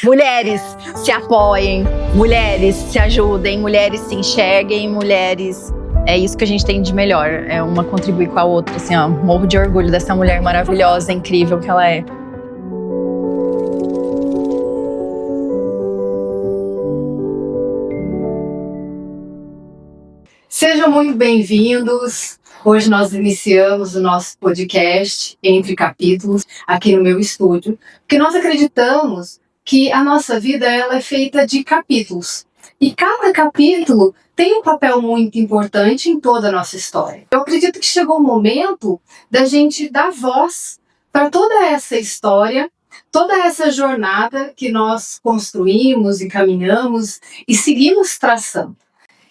Mulheres se apoiem, mulheres se ajudem, mulheres se enxerguem, mulheres... É isso que a gente tem de melhor, é uma contribuir com a outra, assim, ó. Morro de orgulho dessa mulher maravilhosa, incrível que ela é. Sejam muito bem-vindos. Hoje nós iniciamos o nosso podcast Entre Capítulos, aqui no meu estúdio, porque nós acreditamos que a nossa vida ela é feita de capítulos. E cada capítulo tem um papel muito importante em toda a nossa história. Eu acredito que chegou o momento da gente dar voz para toda essa história, toda essa jornada que nós construímos e caminhamos e seguimos traçando.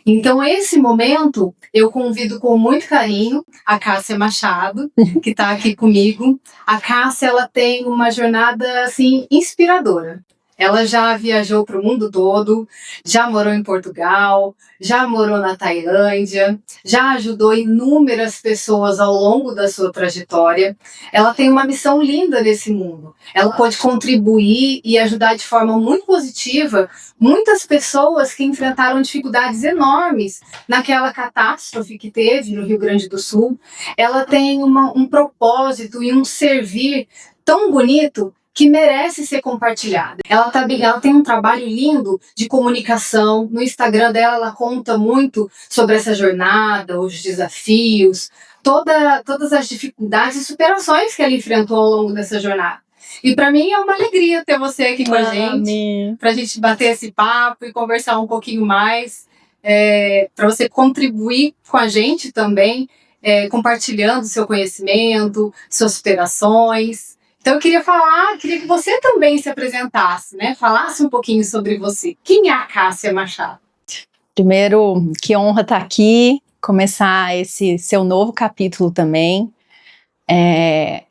Então, esse momento, eu convido com muito carinho a Cássia Machado, que está aqui comigo. A Cássia, ela tem uma jornada, assim, inspiradora. Ela já viajou para o mundo todo, já morou em Portugal, já morou na Tailândia, já ajudou inúmeras pessoas ao longo da sua trajetória. Ela tem uma missão linda nesse mundo. Ela pode contribuir e ajudar de forma muito positiva muitas pessoas que enfrentaram dificuldades enormes naquela catástrofe que teve no Rio Grande do Sul. Ela tem um propósito e um servir tão bonito que merece ser compartilhada. Ela tem um trabalho lindo de comunicação. No Instagram dela, ela conta muito sobre essa jornada, os desafios, todas as dificuldades e superações que ela enfrentou ao longo dessa jornada. E para mim é uma alegria ter você aqui com a gente, para a gente bater esse papo e conversar um pouquinho mais, para você contribuir com a gente também, compartilhando seu conhecimento, suas superações. Então eu queria que você também se apresentasse, né? Falasse um pouquinho sobre você. Quem é a Cássia Machado? Primeiro, que honra estar aqui, começar esse seu novo capítulo também.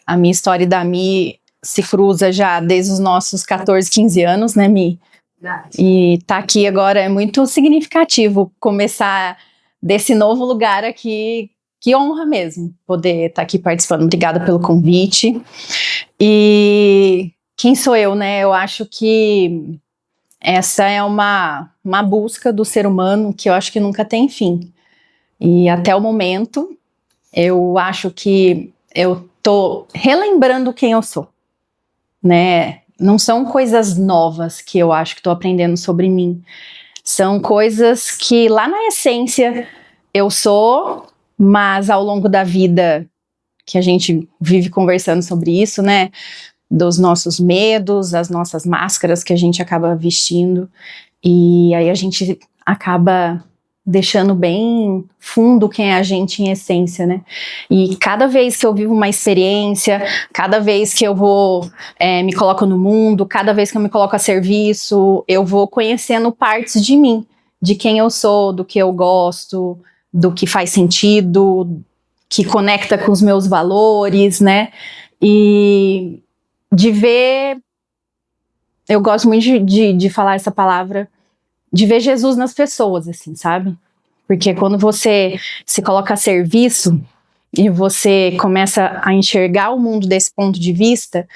A minha história da Mi se cruza já desde os nossos 14, 15 anos, né, Mi? Verdade. E estar aqui agora é muito significativo, começar desse novo lugar aqui. Que honra mesmo poder estar aqui participando. Obrigada pelo convite. E quem sou eu, né? Eu acho que essa é uma busca do ser humano que eu acho que nunca tem fim. E até o momento, eu acho que eu tô relembrando quem eu sou, né? Não são coisas novas que eu acho que tô aprendendo sobre mim. São coisas que lá na essência eu sou, mas ao longo da vida que a gente vive conversando sobre isso, né, dos nossos medos, as nossas máscaras que a gente acaba vestindo, e aí a gente acaba deixando bem fundo quem é a gente em essência, né, e cada vez que eu vivo uma experiência, cada vez que eu vou, me coloco no mundo, cada vez que eu me coloco a serviço, eu vou conhecendo partes de mim, de quem eu sou, do que eu gosto, do que faz sentido, que conecta com os meus valores, né, e de ver, eu gosto muito de falar essa palavra, de ver Jesus nas pessoas, assim, sabe, porque quando você se coloca a serviço e você começa a enxergar o mundo desse ponto de vista,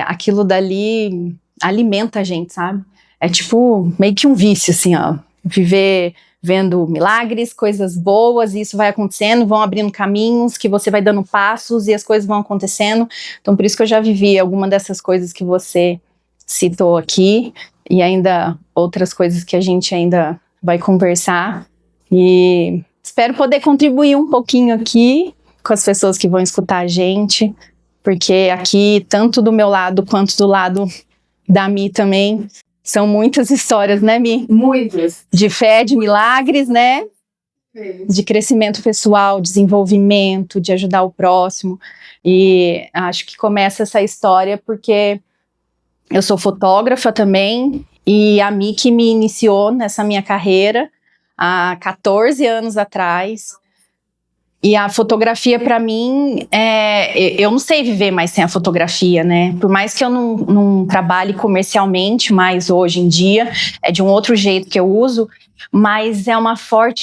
aquilo dali alimenta a gente, sabe, é tipo meio que um vício, assim, ó, viver vendo milagres, coisas boas, e isso vai acontecendo, vão abrindo caminhos, que você vai dando passos e as coisas vão acontecendo. Então por isso que eu já vivi alguma dessas coisas que você citou aqui, e ainda outras coisas que a gente ainda vai conversar, e espero poder contribuir um pouquinho aqui com as pessoas que vão escutar a gente, porque aqui, tanto do meu lado quanto do lado da Mi também, são muitas histórias, né, Mi? Muitas. De fé, de milagres, né? De crescimento pessoal, desenvolvimento, de ajudar o próximo. E acho que começa essa história porque eu sou fotógrafa também, e a Mi que me iniciou nessa minha carreira há 14 anos atrás. E a fotografia, para mim, eu não sei viver mais sem a fotografia, né? Por mais que eu não trabalhe comercialmente mais hoje em dia, é de um outro jeito que eu uso, mas é uma forma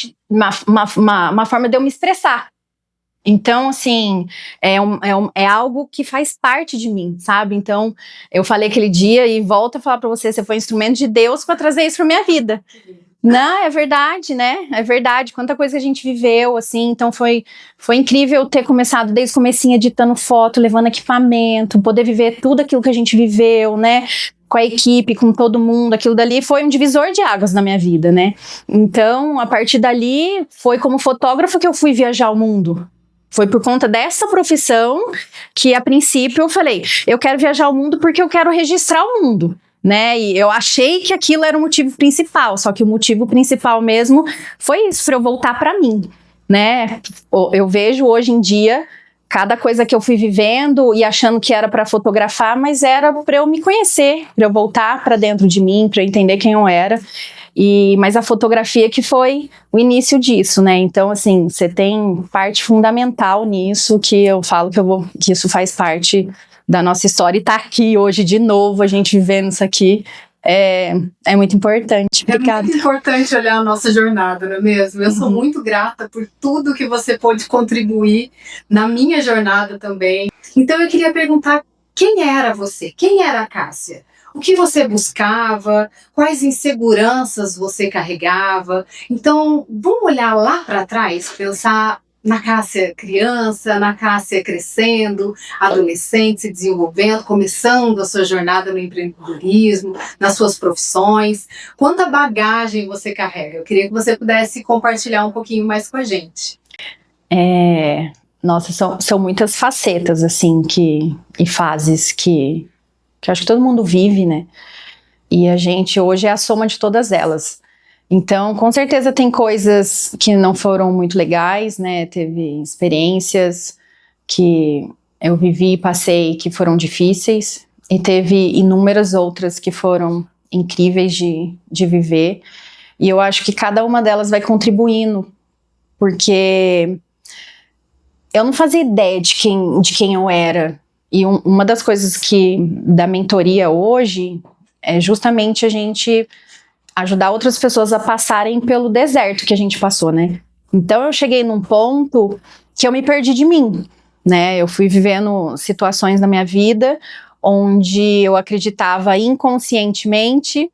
de eu me expressar, Então, assim, é algo que faz parte de mim, sabe? Então, eu falei aquele dia e volto a falar pra você foi um instrumento de Deus pra trazer isso pra minha vida. Não, é verdade, né? É verdade. Quanta coisa que a gente viveu, assim. Então, foi incrível ter começado desde o comecinho editando foto, levando equipamento, poder viver tudo aquilo que a gente viveu, né? Com a equipe, com todo mundo, aquilo dali foi um divisor de águas na minha vida, né? Então, a partir dali, foi como fotógrafo que eu fui viajar o mundo. Foi por conta dessa profissão que, a princípio, eu falei, eu quero viajar o mundo porque eu quero registrar o mundo, né? E eu achei que aquilo era o motivo principal, só que o motivo principal mesmo foi isso, para eu voltar para mim, né? Eu vejo hoje em dia cada coisa que eu fui vivendo e achando que era para fotografar, mas era para eu me conhecer, para eu voltar para dentro de mim, para eu entender quem eu era. Mas a fotografia que foi o início disso, né? Então, assim, você tem parte fundamental nisso, que eu falo que isso faz parte da nossa história, e tá aqui hoje de novo, a gente vivendo isso aqui, é muito importante. Obrigada. É muito importante olhar a nossa jornada, não é mesmo? Eu sou muito grata por tudo que você pôde contribuir na minha jornada também. Então eu queria perguntar, quem era você? Quem era a Cássia? O que você buscava? Quais inseguranças você carregava? Então, vamos olhar lá para trás, pensar na Cássia criança, na Cássia crescendo, adolescente, se desenvolvendo, começando a sua jornada no empreendedorismo, nas suas profissões. Quanta bagagem você carrega? Eu queria que você pudesse compartilhar um pouquinho mais com a gente. Nossa, são muitas facetas, assim, e fases que acho que todo mundo vive, né? E a gente hoje é a soma de todas elas. Então, com certeza tem coisas que não foram muito legais, né? Teve experiências que eu vivi e passei que foram difíceis, e teve inúmeras outras que foram incríveis de viver. E eu acho que cada uma delas vai contribuindo, porque eu não fazia ideia de quem eu era. E uma das coisas da mentoria hoje é justamente a gente ajudar outras pessoas a passarem pelo deserto que a gente passou, né? Então eu cheguei num ponto que eu me perdi de mim, né? Eu fui vivendo situações na minha vida onde eu acreditava inconscientemente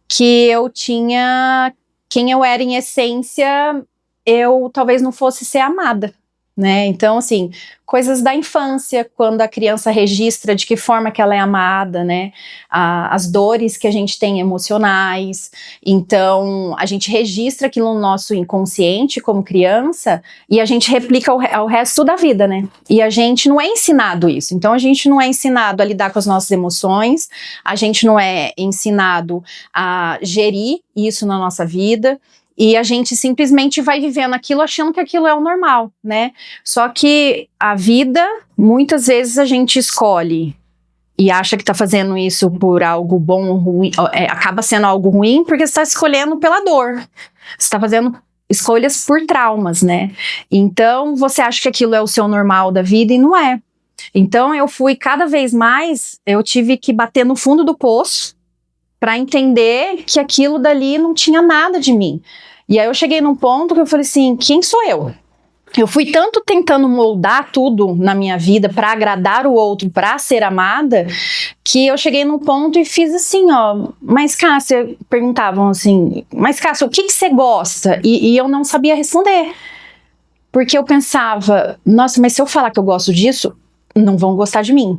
que eu tinha quem eu era em essência, eu talvez não fosse ser amada, né? Então, assim, coisas da infância, quando a criança registra de que forma que ela é amada, né? As dores que a gente tem emocionais. Então, a gente registra aquilo no nosso inconsciente como criança e a gente replica ao resto da vida, né? E a gente não é ensinado isso. Então, a gente não é ensinado a lidar com as nossas emoções, a gente não é ensinado a gerir isso na nossa vida. E a gente simplesmente vai vivendo aquilo achando que aquilo é o normal, né? Só que a vida, muitas vezes a gente escolhe e acha que tá fazendo isso por algo bom ou ruim, acaba sendo algo ruim porque você tá escolhendo pela dor. Você tá fazendo escolhas por traumas, né? Então, você acha que aquilo é o seu normal da vida e não é. Então, eu fui cada vez mais, eu tive que bater no fundo do poço para entender que aquilo dali não tinha nada de mim. E aí eu cheguei num ponto que eu falei assim, quem sou eu? Eu fui tanto tentando moldar tudo na minha vida para agradar o outro, para ser amada, que eu cheguei num ponto e fiz assim, ó, mas Cássia, perguntavam assim, mas Cássia, o que você gosta? E eu não sabia responder. Porque eu pensava, nossa, mas se eu falar que eu gosto disso, não vão gostar de mim.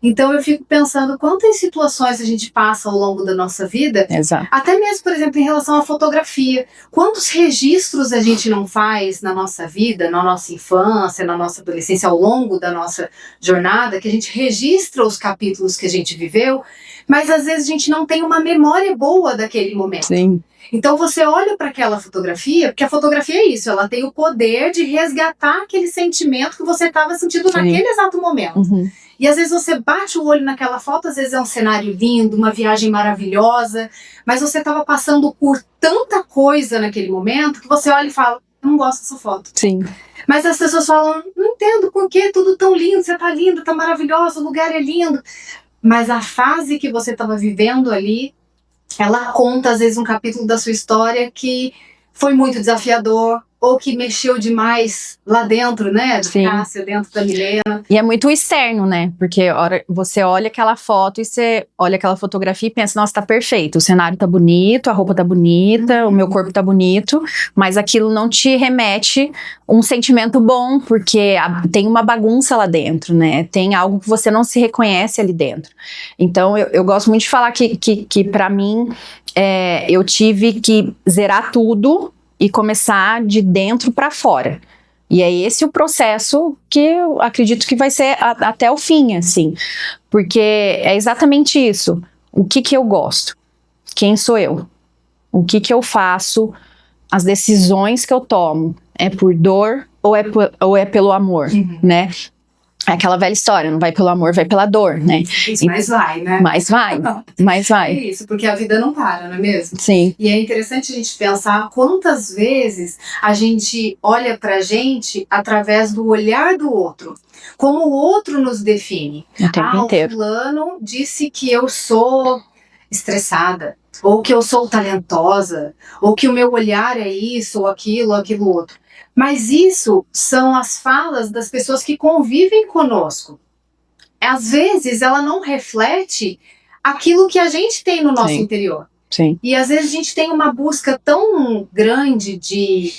Então eu fico pensando quantas situações a gente passa ao longo da nossa vida, Exato. Até mesmo, por exemplo, em relação à fotografia. Quantos registros a gente não faz na nossa vida, na nossa infância, na nossa adolescência, ao longo da nossa jornada, que a gente registra os capítulos que a gente viveu, mas às vezes a gente não tem uma memória boa daquele momento. Sim. Então você olha para aquela fotografia, porque a fotografia é isso, ela tem o poder de resgatar aquele sentimento que você estava sentindo naquele exato momento. Uhum. E às vezes você bate o olho naquela foto, às vezes é um cenário lindo, uma viagem maravilhosa, mas você estava passando por tanta coisa naquele momento que você olha e fala, eu não gosto dessa foto. Sim. Mas as pessoas falam, não entendo por que tudo tão lindo, você tá linda, tá maravilhosa, o lugar é lindo. Mas a fase que você estava vivendo ali, ela conta às vezes um capítulo da sua história que foi muito desafiador, ou que mexeu demais lá dentro, né? Da Cássia, dentro da Milena. E é muito externo, né? Porque você olha aquela foto e você olha aquela fotografia e pensa, nossa, tá perfeito, o cenário tá bonito, a roupa tá bonita, o meu corpo tá bonito, mas aquilo não te remete um sentimento bom, porque tem uma bagunça lá dentro, né? Tem algo que você não se reconhece ali dentro. Então, eu gosto muito de falar que para mim, eu tive que zerar tudo e começar de dentro para fora. E é esse o processo que eu acredito que vai ser até o fim, assim. Porque é exatamente isso. O que eu gosto? Quem sou eu? O que eu faço? As decisões que eu tomo é por dor ou é pelo amor, né? É aquela velha história, não vai pelo amor, vai pela dor, né? Isso, mas vai, né? Mas vai. É isso, porque a vida não para, não é mesmo? Sim. E é interessante a gente pensar quantas vezes a gente olha pra gente através do olhar do outro. Como o outro nos define. O tempo inteiro. O fulano disse que eu sou estressada, ou que eu sou talentosa, ou que o meu olhar é isso, ou aquilo outro. Mas isso são as falas das pessoas que convivem conosco. Às vezes ela não reflete aquilo que a gente tem no nosso interior. Sim. E às vezes a gente tem uma busca tão grande de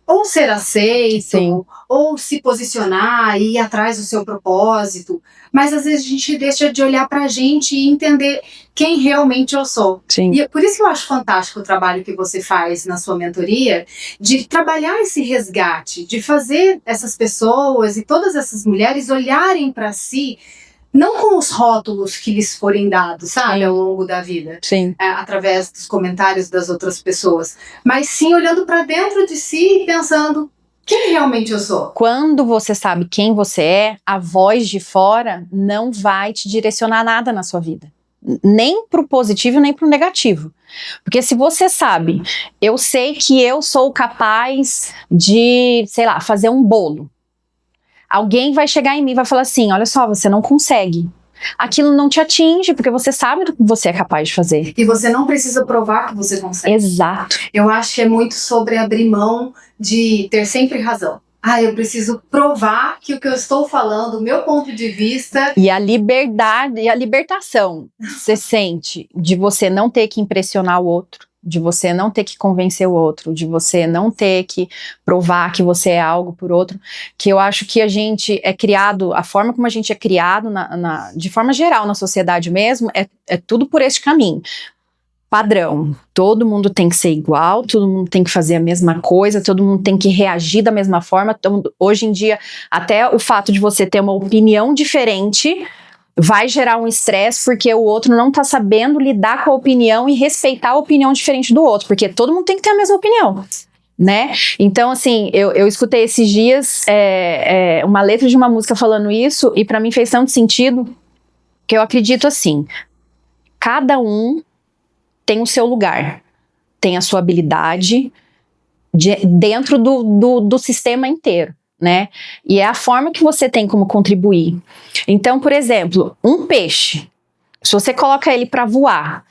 ou ser aceito, ou se posicionar e ir atrás do seu propósito, mas às vezes a gente deixa de olhar pra gente e entender quem realmente eu sou. Sim. E é por isso que eu acho fantástico o trabalho que você faz na sua mentoria, de trabalhar esse resgate, de fazer essas pessoas e todas essas mulheres olharem pra si, não com os rótulos que lhes forem dados, sabe, ao longo da vida, através dos comentários das outras pessoas, mas sim olhando para dentro de si e pensando, quem realmente eu sou? Quando você sabe quem você é, a voz de fora não vai te direcionar nada na sua vida. Nem pro positivo, nem pro negativo. Porque se você sabe, eu sei que eu sou capaz de, sei lá, fazer um bolo. Alguém vai chegar em mim e vai falar assim, olha só, você não consegue. Aquilo não te atinge, porque você sabe do que você é capaz de fazer. E você não precisa provar que você consegue. Exato. Eu acho que é muito sobre abrir mão de ter sempre razão. Eu preciso provar que o que eu estou falando, o meu ponto de vista... E a liberdade, e a libertação você sente de você não ter que impressionar o outro, de você não ter que convencer o outro, de você não ter que provar que você é algo por outro, que eu acho que a gente é criado, a forma como a gente é criado, de forma geral na sociedade mesmo, é tudo por este caminho. Padrão, todo mundo tem que ser igual, todo mundo tem que fazer a mesma coisa, todo mundo tem que reagir da mesma forma. Hoje em dia, até o fato de você ter uma opinião diferente vai gerar um estresse porque o outro não tá sabendo lidar com a opinião e respeitar a opinião diferente do outro, porque todo mundo tem que ter a mesma opinião, né? Então, assim, eu escutei esses dias uma letra de uma música falando isso e pra mim fez tanto sentido que eu acredito assim, cada um tem o seu lugar, tem a sua habilidade dentro do sistema inteiro, né? E é a forma que você tem como contribuir. Então, por exemplo, um peixe, se você coloca ele para voar,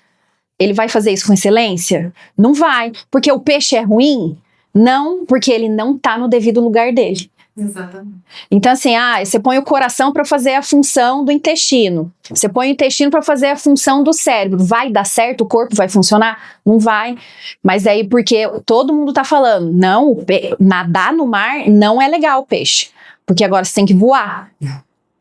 ele vai fazer isso com excelência? Não vai, porque o peixe é ruim? Não, porque ele não tá no devido lugar dele. Exatamente. Então assim, você põe o coração para fazer a função do intestino, você põe o intestino para fazer a função do cérebro, vai dar certo? O corpo vai funcionar? Não vai. Mas aí porque todo mundo tá falando, não, nadar no mar não é legal o peixe, porque agora você tem que voar.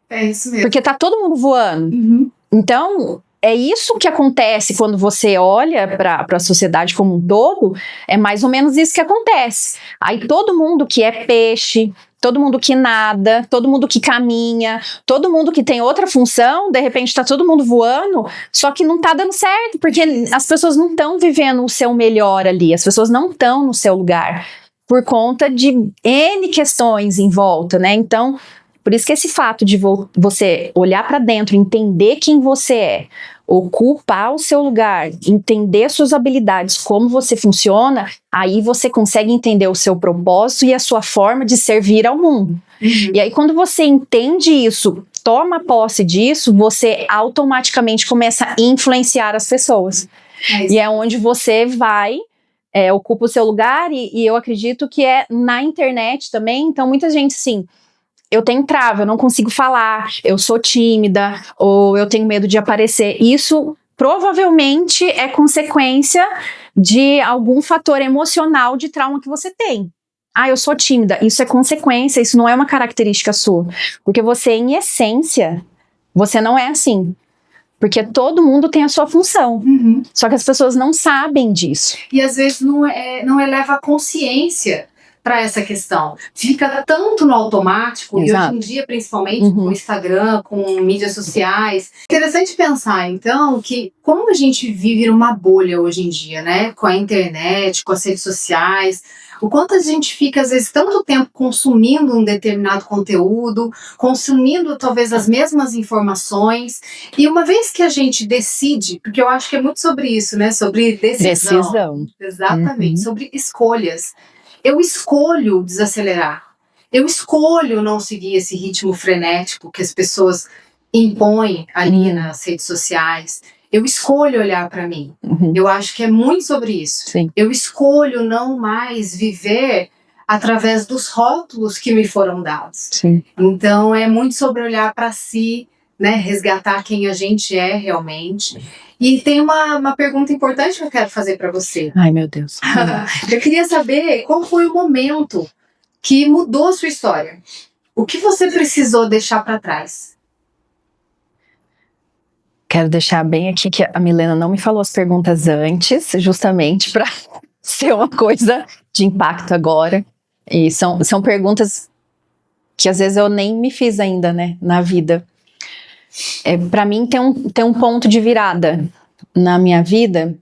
É isso mesmo. Porque tá todo mundo voando. Então é isso que acontece quando você olha para a sociedade como um todo, é mais ou menos isso que acontece. Aí todo mundo que é peixe, todo mundo que nada, todo mundo que caminha, todo mundo que tem outra função, de repente tá todo mundo voando, só que não tá dando certo, porque as pessoas não estão vivendo o seu melhor ali, as pessoas não estão no seu lugar, por conta de N questões em volta, né? Então, por isso que esse fato de você olhar para dentro, entender quem você é, ocupar o seu lugar, entender suas habilidades, como você funciona, aí você consegue entender o seu propósito e a sua forma de servir ao mundo. E aí quando você entende isso, toma posse disso, você automaticamente começa a influenciar as pessoas. E é onde você vai ocupa o seu lugar, e eu acredito que é na internet também. Então muita gente assim, eu tenho trava, eu não consigo falar, eu sou tímida, ou eu tenho medo de aparecer. Isso provavelmente é consequência de algum fator emocional de trauma que você tem. Eu sou tímida. Isso é consequência, isso não é uma característica sua. Porque você, em essência, você não é assim. Porque todo mundo tem a sua função. Só que as pessoas não sabem disso. E às vezes não eleva a consciência para essa questão. Fica tanto no automático, Exato. E hoje em dia, principalmente com o Instagram, com mídias sociais. Interessante pensar, então, que como a gente vive numa bolha hoje em dia, né? Com a internet, com as redes sociais, o quanto a gente fica, às vezes, tanto tempo consumindo um determinado conteúdo, consumindo talvez as mesmas informações, e uma vez que a gente decide, porque eu acho que é muito sobre isso, né? Sobre decisão. Exatamente, sobre escolhas. Eu escolho desacelerar. Eu escolho não seguir esse ritmo frenético que as pessoas impõem ali nas redes sociais. Eu escolho olhar para mim. Eu acho que é muito sobre isso. Sim. Eu escolho não mais viver através dos rótulos que me foram dados. Sim. Então é muito sobre olhar para si, né, resgatar quem a gente é realmente. E tem uma pergunta importante que eu quero fazer para você. Ai, meu Deus. Eu queria saber qual foi o momento que mudou a sua história. O que você precisou deixar para trás? Quero deixar bem aqui que a Milena não me falou as perguntas antes, justamente para ser uma coisa de impacto agora. E são perguntas que às vezes eu nem me fiz ainda, né, na vida. Para mim tem um ponto de virada na minha vida.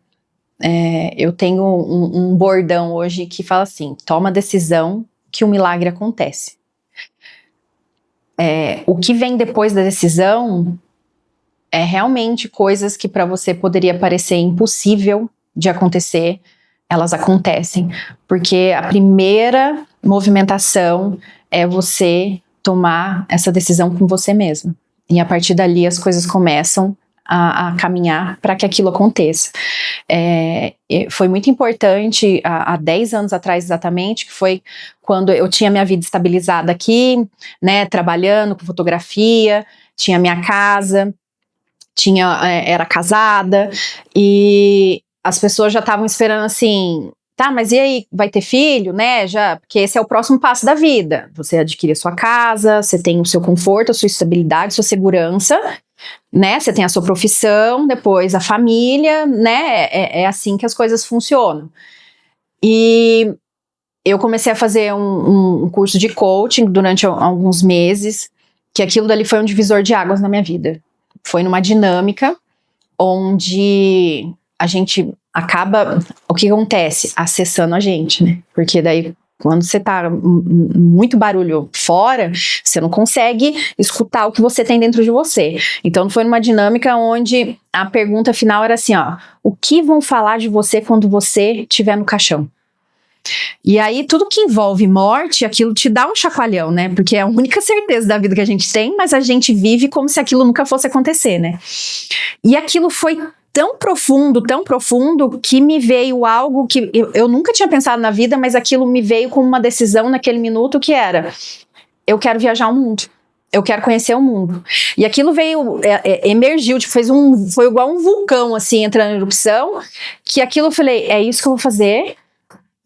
Eu tenho um bordão hoje que fala assim: toma decisão que o milagre acontece. O que vem depois da decisão é realmente coisas que para você poderia parecer impossível de acontecer, elas acontecem. Porque a primeira movimentação é você tomar essa decisão com você mesmo. E a partir dali as coisas começam a caminhar para que aquilo aconteça. Foi muito importante há 10 anos atrás exatamente, que foi quando eu tinha minha vida estabilizada aqui, né, trabalhando com fotografia, tinha minha casa, era casada, e as pessoas já estavam esperando assim: tá, mas e aí, vai ter filho, né, já, porque esse é o próximo passo da vida, você adquire a sua casa, você tem o seu conforto, a sua estabilidade, a sua segurança, né, você tem a sua profissão, depois a família, né, é assim que as coisas funcionam. E eu comecei a fazer um curso de coaching durante alguns meses, que aquilo dali foi um divisor de águas na minha vida. Foi numa dinâmica onde a gente acaba, o que acontece? Acessando a gente, né? Porque daí, quando você tá muito barulho fora, você não consegue escutar o que você tem dentro de você. Então foi numa dinâmica onde a pergunta final era assim, ó: o que vão falar de você quando você estiver no caixão? E aí tudo que envolve morte, aquilo te dá um chacoalhão, né? Porque é a única certeza da vida que a gente tem, mas a gente vive como se aquilo nunca fosse acontecer, né? E aquilo foi tão profundo, que me veio algo que eu nunca tinha pensado na vida, mas aquilo me veio como uma decisão naquele minuto, que era: eu quero viajar o mundo. Eu quero conhecer o mundo. E aquilo veio, emergiu, tipo, foi igual um vulcão, assim, entrando em erupção, que aquilo eu falei: é isso que eu vou fazer.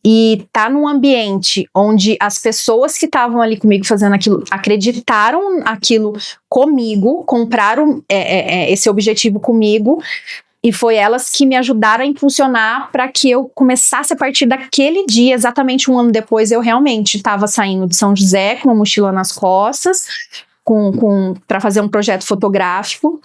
E tá num ambiente onde as pessoas que estavam ali comigo fazendo aquilo, acreditaram aquilo comigo, compraram esse objetivo comigo, e foi elas que me ajudaram a impulsionar para que eu começasse a partir daquele dia. Exatamente um ano depois, eu realmente estava saindo de São José com uma mochila nas costas, para fazer um projeto fotográfico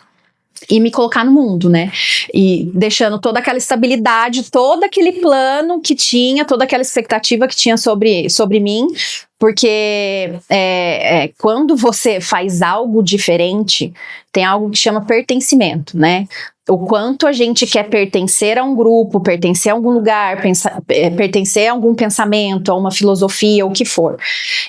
e me colocar no mundo, né? E deixando toda aquela estabilidade, todo aquele plano que tinha, toda aquela expectativa que tinha sobre mim, porque quando você faz algo diferente, tem algo que chama pertencimento, né? o quanto a gente quer pertencer a um grupo, pertencer a algum lugar, pertencer a algum pensamento, a uma filosofia, o que for.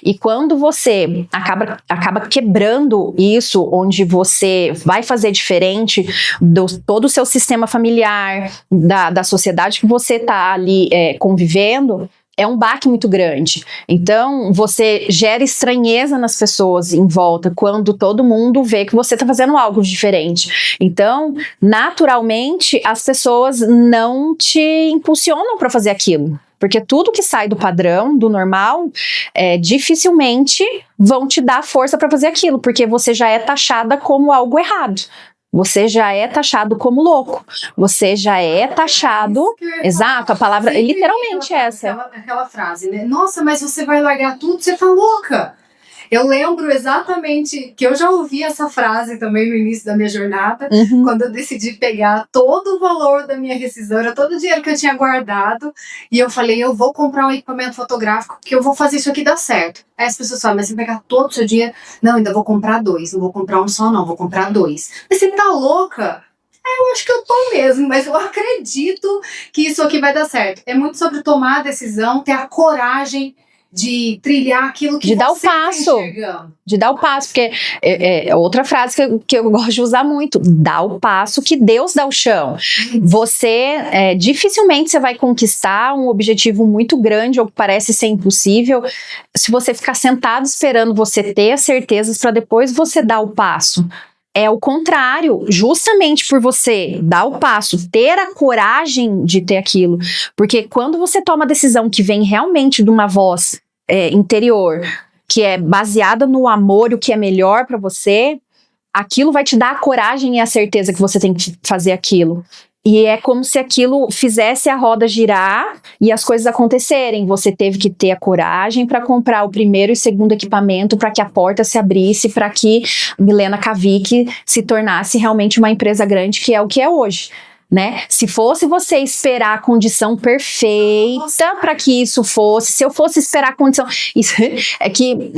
E quando você acaba quebrando isso, onde você vai fazer diferente do todo o seu sistema familiar, da sociedade que você está ali convivendo, é um baque muito grande. Então, você gera estranheza nas pessoas em volta quando todo mundo vê que você está fazendo algo diferente. Então, naturalmente, as pessoas não te impulsionam para fazer aquilo. Porque tudo que sai do padrão, do normal, dificilmente vão te dar força para fazer aquilo, porque você já é taxada como algo errado. Você já é taxado como louco. Você já é taxado... Exato, a palavra é literalmente essa. Aquela frase, né? Nossa, mas você vai largar tudo? Você tá louca? Eu lembro exatamente que eu já ouvi essa frase também no início da minha jornada, quando eu decidi pegar todo o valor da minha rescisão, era todo o dinheiro que eu tinha guardado, e eu falei, eu vou comprar um equipamento fotográfico, que eu vou fazer isso aqui dar certo. Aí as pessoas falam, mas você vai pegar todo o seu dinheiro? Não, ainda vou comprar 2, não vou comprar um só não, vou comprar 2. Mas você tá louca? Eu acho que eu tô mesmo, mas eu acredito que isso aqui vai dar certo. É muito sobre tomar a decisão, ter a coragem de trilhar aquilo que de dar você o passo, tá enxergando. De dar o passo, porque é outra frase que eu gosto de usar muito, dá o passo que Deus dá o chão. Você, dificilmente você vai conquistar um objetivo muito grande ou que parece ser impossível se você ficar sentado esperando você ter as certezas para depois você dar o passo. É o contrário, justamente por você dar o passo, ter a coragem de ter aquilo, porque quando você toma a decisão que vem realmente de uma voz interior, que é baseada no amor, o que é melhor para você, aquilo vai te dar a coragem e a certeza que você tem que fazer aquilo. E é como se aquilo fizesse a roda girar e as coisas acontecerem. Você teve que ter a coragem para comprar o primeiro e segundo equipamento para que a porta se abrisse, para que Milena Cavic se tornasse realmente uma empresa grande, que é o que é hoje. Né? Se fosse você esperar a condição perfeita para que isso fosse, se eu fosse esperar a condição, isso é que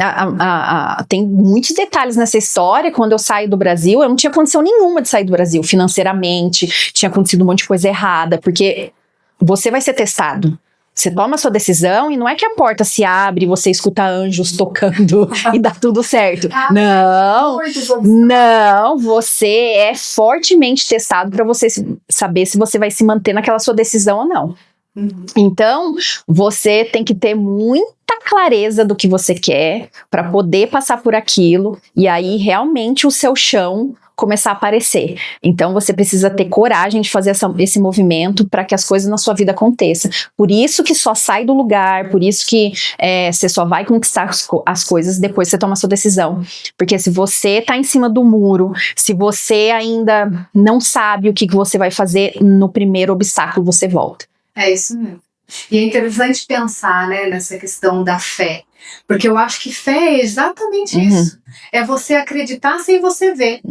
tem muitos detalhes nessa história. Quando eu saí do Brasil, eu não tinha condição nenhuma de sair do Brasil financeiramente, tinha acontecido um monte de coisa errada, porque você vai ser testado. Você toma a sua decisão e não é que a porta se abre e você escuta anjos tocando e dá tudo certo. Não, você é fortemente testado para você saber se você vai se manter naquela sua decisão ou não. Então, você tem que ter muita clareza do que você quer para poder passar por aquilo e aí realmente o seu chão começar a aparecer. Então você precisa ter coragem de fazer esse movimento para que as coisas na sua vida aconteçam. Por isso que só sai do lugar, por isso que você só vai conquistar as coisas depois que você toma a sua decisão. Porque se você tá em cima do muro, se você ainda não sabe o que você vai fazer, no primeiro obstáculo você volta. É isso mesmo. E é interessante pensar, né, nessa questão da fé. Porque eu acho que fé é exatamente isso. É você acreditar sem você ver.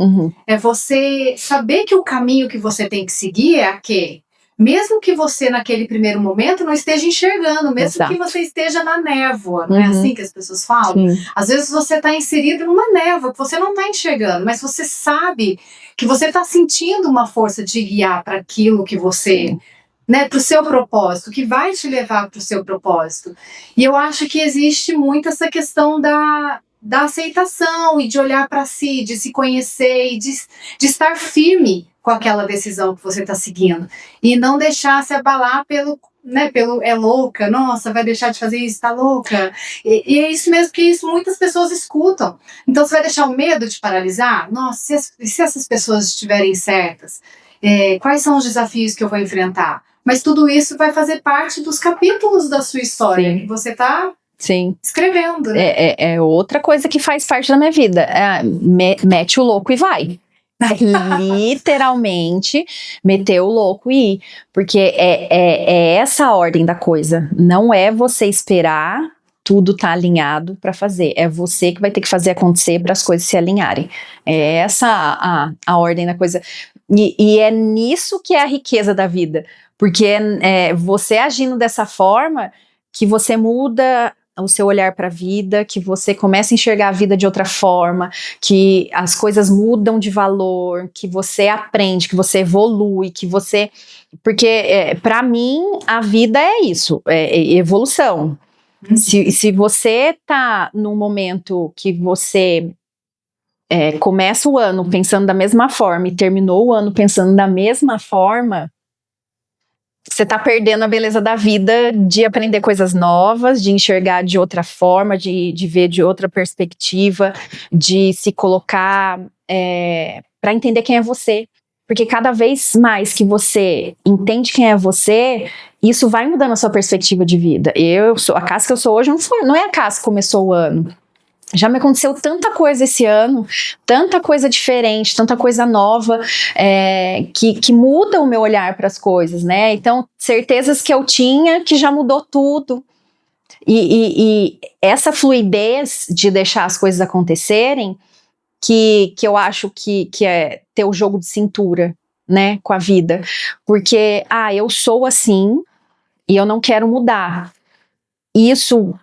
É você saber que o caminho que você tem que seguir é aquele. Mesmo que você, naquele primeiro momento, não esteja enxergando. Mesmo que você esteja na névoa. Não é assim que as pessoas falam? Às vezes você está inserido numa névoa que você não está enxergando. Mas você sabe que você está sentindo uma força de guiar para aquilo que você... Né, para o seu propósito, que vai te levar para o seu propósito. E eu acho que existe muito essa questão da aceitação e de olhar para si, de se conhecer e de estar firme com aquela decisão que você está seguindo. E não deixar se abalar pelo é louca, nossa, vai deixar de fazer isso, tá louca. E é isso mesmo, que isso muitas pessoas escutam. Então você vai deixar o medo de paralisar? Nossa, se essas pessoas estiverem certas, quais são os desafios que eu vou enfrentar? Mas tudo isso vai fazer parte dos capítulos da sua história, que você está escrevendo. Né? É outra coisa que faz parte da minha vida. Mete o louco e vai. Literalmente, meter o louco e ir. Porque é essa a ordem da coisa. Não é você esperar tudo tá alinhado para fazer. É você que vai ter que fazer acontecer para as coisas se alinharem. É essa a ordem da coisa. E é nisso que é a riqueza da vida. Porque você agindo dessa forma que você muda o seu olhar para a vida, que você comece a enxergar a vida de outra forma, que as coisas mudam de valor, que você aprende, que você evolui, que você... Porque, para mim, a vida é isso, é evolução. Se você tá num momento que você começa o ano pensando da mesma forma e terminou o ano pensando da mesma forma, você tá perdendo a beleza da vida de aprender coisas novas, de enxergar de outra forma, de ver de outra perspectiva, de se colocar para entender quem é você. Porque cada vez mais que você entende quem é você, isso vai mudando a sua perspectiva de vida. A Cássia que eu sou hoje não é a Cássia que começou o ano. Já me aconteceu tanta coisa esse ano, tanta coisa diferente, tanta coisa nova, que muda o meu olhar para as coisas, né? Então, certezas que eu tinha que já mudou tudo. E essa fluidez de deixar as coisas acontecerem, que eu acho que é ter o jogo de cintura, né, com a vida. Porque, eu sou assim e eu não quero mudar. Isso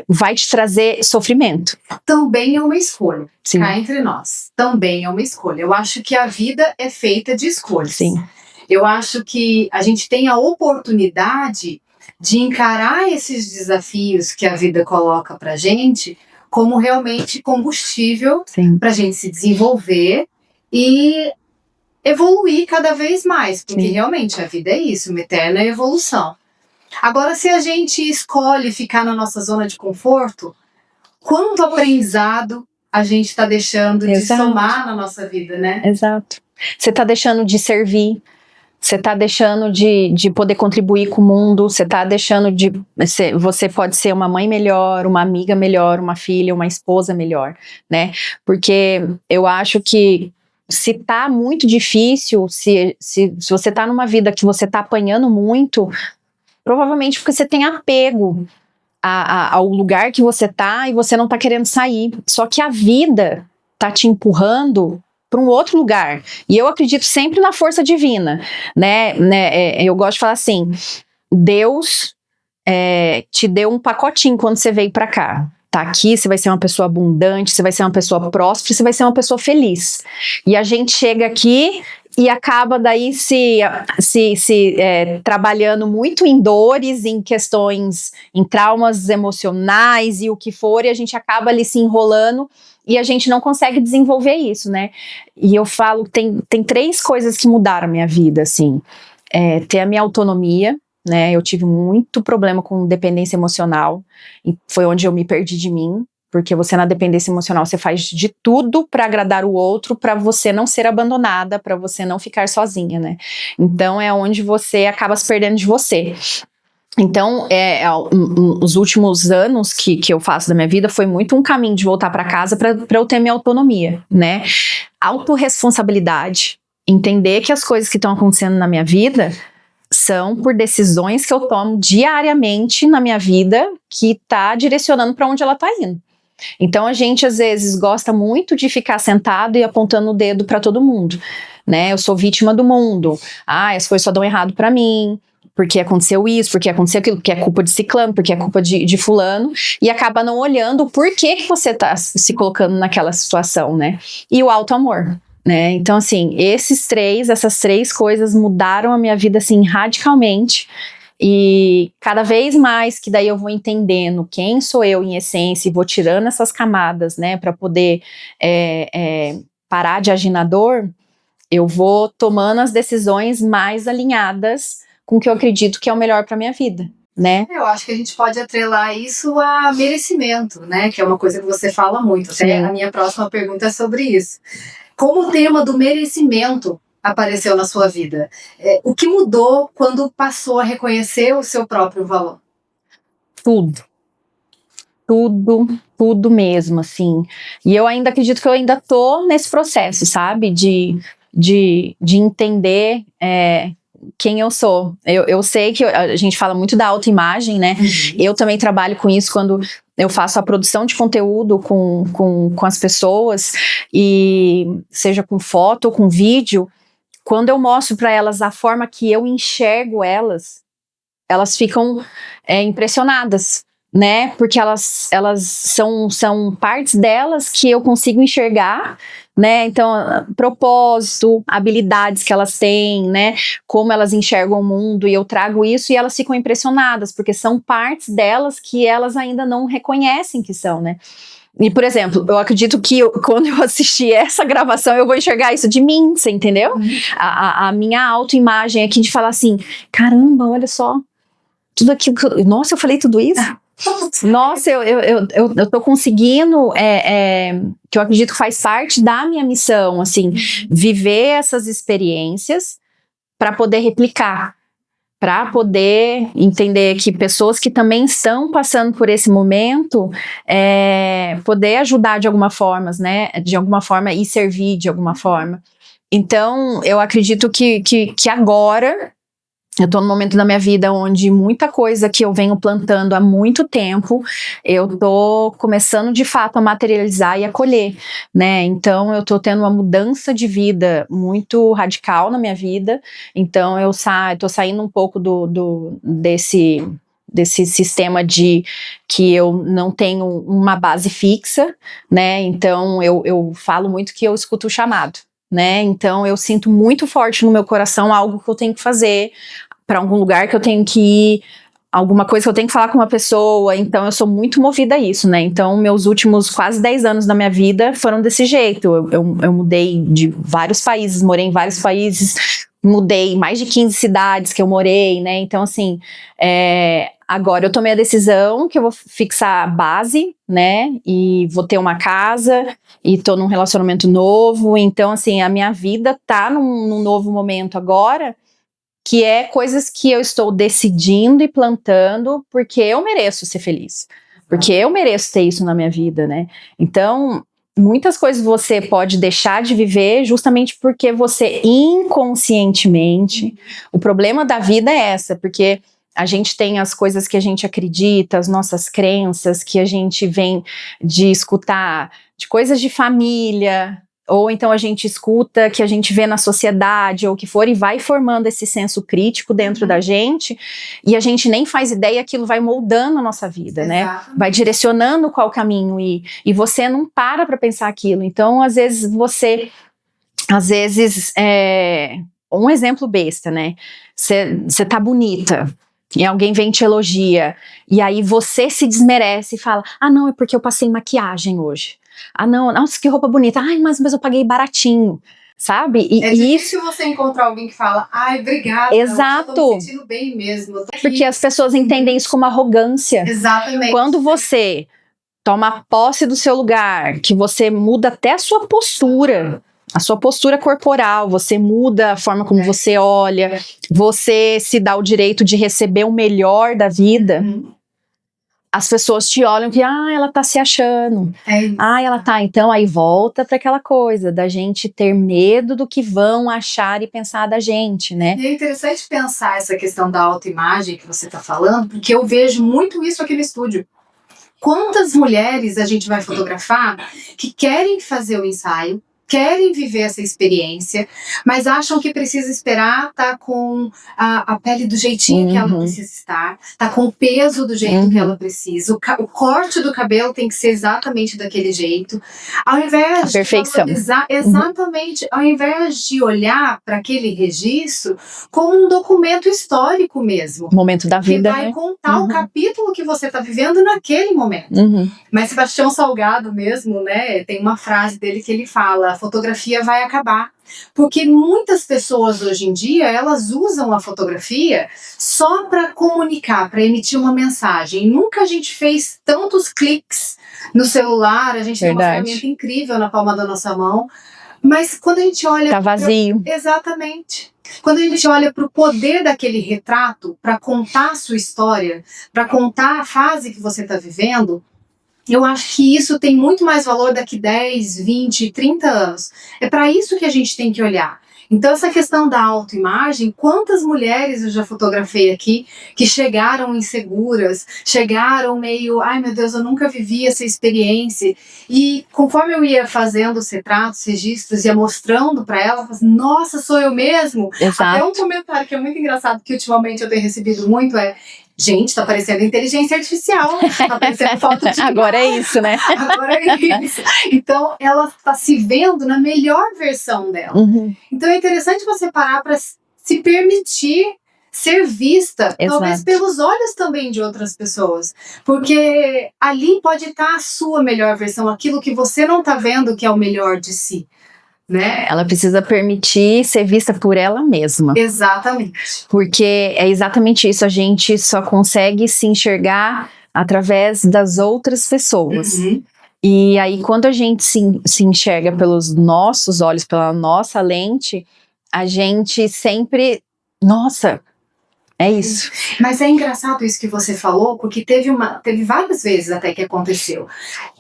vai te trazer sofrimento. Também é uma escolha. Sim. Cá entre nós. Também é uma escolha. Eu acho que a vida é feita de escolhas. Sim. Eu acho que a gente tem a oportunidade de encarar esses desafios que a vida coloca pra gente como realmente combustível pra gente se desenvolver e evoluir cada vez mais. Porque realmente a vida é isso, uma eterna evolução. Agora, se a gente escolhe ficar na nossa zona de conforto, quanto aprendizado a gente está deixando de somar na nossa vida, né? Exato. Você está deixando de servir, você está deixando de poder contribuir com o mundo, você está deixando de... Você pode ser uma mãe melhor, uma amiga melhor, uma filha, uma esposa melhor, né? Porque eu acho que se tá muito difícil, se você tá numa vida que você tá apanhando muito... Provavelmente porque você tem apego ao lugar que você tá e você não tá querendo sair. Só que a vida tá te empurrando para um outro lugar. E eu acredito sempre na força divina, né? Eu gosto de falar assim, Deus te deu um pacotinho quando você veio para cá. Tá aqui, você vai ser uma pessoa abundante, você vai ser uma pessoa próspera, você vai ser uma pessoa feliz. E a gente chega aqui e acaba daí se trabalhando muito em dores, em questões, em traumas emocionais e o que for, e a gente acaba ali se enrolando e a gente não consegue desenvolver isso, né? E eu falo, tem 3 coisas que mudaram a minha vida, assim. Ter a minha autonomia, né? Eu tive muito problema com dependência emocional, e foi onde eu me perdi de mim. Porque você na dependência emocional, você faz de tudo para agradar o outro, para você não ser abandonada, para você não ficar sozinha, né? Então é onde você acaba se perdendo de você. Então, os últimos anos que eu faço da minha vida foi muito um caminho de voltar para casa para eu ter minha autonomia, né? Autorresponsabilidade, entender que as coisas que estão acontecendo na minha vida são por decisões que eu tomo diariamente na minha vida que tá direcionando para onde ela tá indo. Então a gente às vezes gosta muito de ficar sentado e apontando o dedo para todo mundo, né? Eu sou vítima do mundo. As coisas só dão errado para mim, porque aconteceu isso, porque aconteceu aquilo, porque é culpa de ciclano, porque é culpa de fulano, e acaba não olhando o porquê que você tá se colocando naquela situação, né? E o auto-amor, né? Então assim, essas três coisas mudaram a minha vida assim radicalmente. E cada vez mais que daí eu vou entendendo quem sou eu em essência e vou tirando essas camadas, né, para poder parar de agir na dor, eu vou tomando as decisões mais alinhadas com o que eu acredito que é o melhor para minha vida, né? Eu acho que a gente pode atrelar isso a merecimento, né, que é uma coisa que você fala muito. Até a minha próxima pergunta é sobre isso. Como o tema do merecimento apareceu na sua vida? O que mudou quando passou a reconhecer o seu próprio valor? Tudo mesmo, assim. E eu ainda acredito que eu ainda tô nesse processo, sabe? De entender quem eu sou. Eu sei que a gente fala muito da autoimagem, né? Eu também trabalho com isso quando eu faço a produção de conteúdo com as pessoas, e seja com foto ou com vídeo. Quando eu mostro para elas a forma que eu enxergo elas ficam impressionadas, né? Porque elas são partes delas que eu consigo enxergar, né? Então, propósito, habilidades que elas têm, né? Como elas enxergam o mundo, e eu trago isso e elas ficam impressionadas, porque são partes delas que elas ainda não reconhecem que são, né? E, por exemplo, eu acredito que quando eu assistir essa gravação, eu vou enxergar isso de mim, você entendeu? A minha autoimagem aqui de falar assim, caramba, olha só, tudo aquilo que nossa, eu falei tudo isso? Nossa, eu tô conseguindo, que eu acredito que faz parte da minha missão, assim, viver essas experiências para poder replicar, para poder entender que pessoas que também estão passando por esse momento, poder ajudar de alguma forma, né? De alguma forma e servir de alguma forma. Então, eu acredito que agora eu tô num momento da minha vida onde muita coisa que eu venho plantando há muito tempo, eu tô começando de fato a materializar e a colher, né? Então eu tô tendo uma mudança de vida muito radical na minha vida. Então eu tô saindo um pouco desse sistema de que eu não tenho uma base fixa, né? Então eu falo muito que eu escuto o chamado, né? Então eu sinto muito forte no meu coração algo que eu tenho que fazer, para algum lugar que eu tenho que ir, alguma coisa que eu tenho que falar com uma pessoa. Então eu sou muito movida a isso, né? Então meus últimos quase 10 anos da minha vida foram desse jeito. Eu mudei de vários países, morei em vários países, mudei mais de 15 cidades que eu morei, né? Então assim, agora eu tomei a decisão que eu vou fixar a base, né? E vou ter uma casa e tô num relacionamento novo. Então assim, a minha vida tá num novo momento agora, que é coisas que eu estou decidindo e plantando porque eu mereço ser feliz, porque eu mereço ter isso na minha vida, né? Então, muitas coisas você pode deixar de viver justamente porque você inconscientemente, o problema da vida é essa, porque a gente tem as coisas que a gente acredita, as nossas crenças que a gente vem de escutar, de coisas de família, ou então a gente escuta que a gente vê na sociedade, ou o que for, e vai formando esse senso crítico dentro da gente, e a gente nem faz ideia, aquilo vai moldando a nossa vida, né? Vai direcionando qual caminho ir, e você não para pensar aquilo. Então, às vezes, um exemplo besta, né? Você tá bonita, e alguém vem e te elogia, e aí você se desmerece e fala, ah não, é porque eu passei maquiagem hoje. Ah não, nossa, que roupa bonita. Ai, mas eu paguei baratinho, sabe? É difícil você encontrar alguém que fala, ai, obrigada, exato, eu tô me sentindo bem mesmo. Porque as pessoas entendem isso como arrogância. Exatamente. Quando você toma posse do seu lugar, que você muda até a sua postura corporal, você muda a forma como você olha, você se dá o direito de receber o melhor da vida, as pessoas te olham que, ela tá se achando, ela tá, então aí volta para aquela coisa da gente ter medo do que vão achar e pensar da gente, né? E é interessante pensar essa questão da autoimagem que você tá falando, porque eu vejo muito isso aqui no estúdio. Quantas mulheres a gente vai fotografar que querem fazer o ensaio, querem viver essa experiência, mas acham que precisa esperar tá com a pele do jeitinho que ela precisa estar, tá com o peso do jeito que ela precisa, o corte do cabelo tem que ser exatamente daquele jeito, ao invés a perfeição. Exatamente, ao invés de olhar para aquele registro como um documento histórico mesmo, momento da vida, que vai contar o capítulo que você está vivendo naquele momento. Mas Sebastião Salgado mesmo, né, tem uma frase dele que ele fala, a fotografia vai acabar. Porque muitas pessoas hoje em dia, elas usam a fotografia só para comunicar, para emitir uma mensagem. Nunca a gente fez tantos cliques no celular, a gente tem uma ferramenta incrível na palma da nossa mão, mas quando a gente olha... Tá vazio. Exatamente. Quando a gente olha para o poder daquele retrato, para contar a sua história, para contar a fase que você está vivendo, eu acho que isso tem muito mais valor daqui 10, 20, 30 anos. É para isso que a gente tem que olhar. Então essa questão da autoimagem, quantas mulheres eu já fotografei aqui que chegaram inseguras, chegaram meio, ai meu Deus, eu nunca vivi essa experiência. E conforme eu ia fazendo os retratos, registros, ia mostrando para ela, nossa, sou eu mesmo? Exato. Até um comentário que é muito engraçado, que ultimamente eu tenho recebido muito, Gente, tá parecendo inteligência artificial, tá parecendo foto de Agora é isso, né? Agora é isso. Então, ela está se vendo na melhor versão dela. Então, é interessante você parar para se permitir ser vista, talvez pelos olhos também de outras pessoas. Porque ali pode estar a sua melhor versão, aquilo que você não está vendo que é o melhor de si. Né? Ela precisa permitir ser vista por ela mesma. Exatamente. Porque é exatamente isso, a gente só consegue se enxergar através das outras pessoas. E aí, quando a gente se enxerga pelos nossos olhos, pela nossa lente, a gente sempre... Nossa, é isso. Mas é engraçado isso que você falou, porque teve várias vezes até que aconteceu.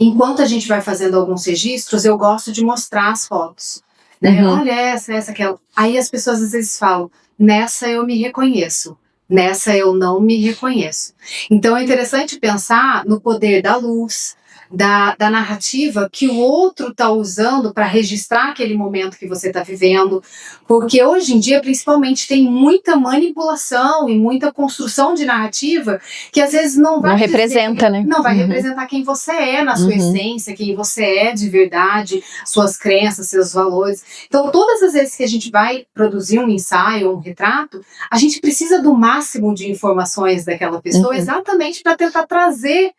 Enquanto a gente vai fazendo alguns registros, eu gosto de mostrar as fotos. Né? Olha essa, aquela. Aí as pessoas às vezes falam, nessa eu me reconheço, nessa eu não me reconheço. Então é interessante pensar no poder da luz, da narrativa que o outro está usando para registrar aquele momento que você está vivendo, porque hoje em dia principalmente tem muita manipulação e muita construção de narrativa que às vezes não vai representa, né? Não vai representar quem você é na sua essência, quem você é de verdade, suas crenças, seus valores. Então todas as vezes que a gente vai produzir um ensaio, um retrato, a gente precisa do máximo de informações daquela pessoa exatamente para tentar trazer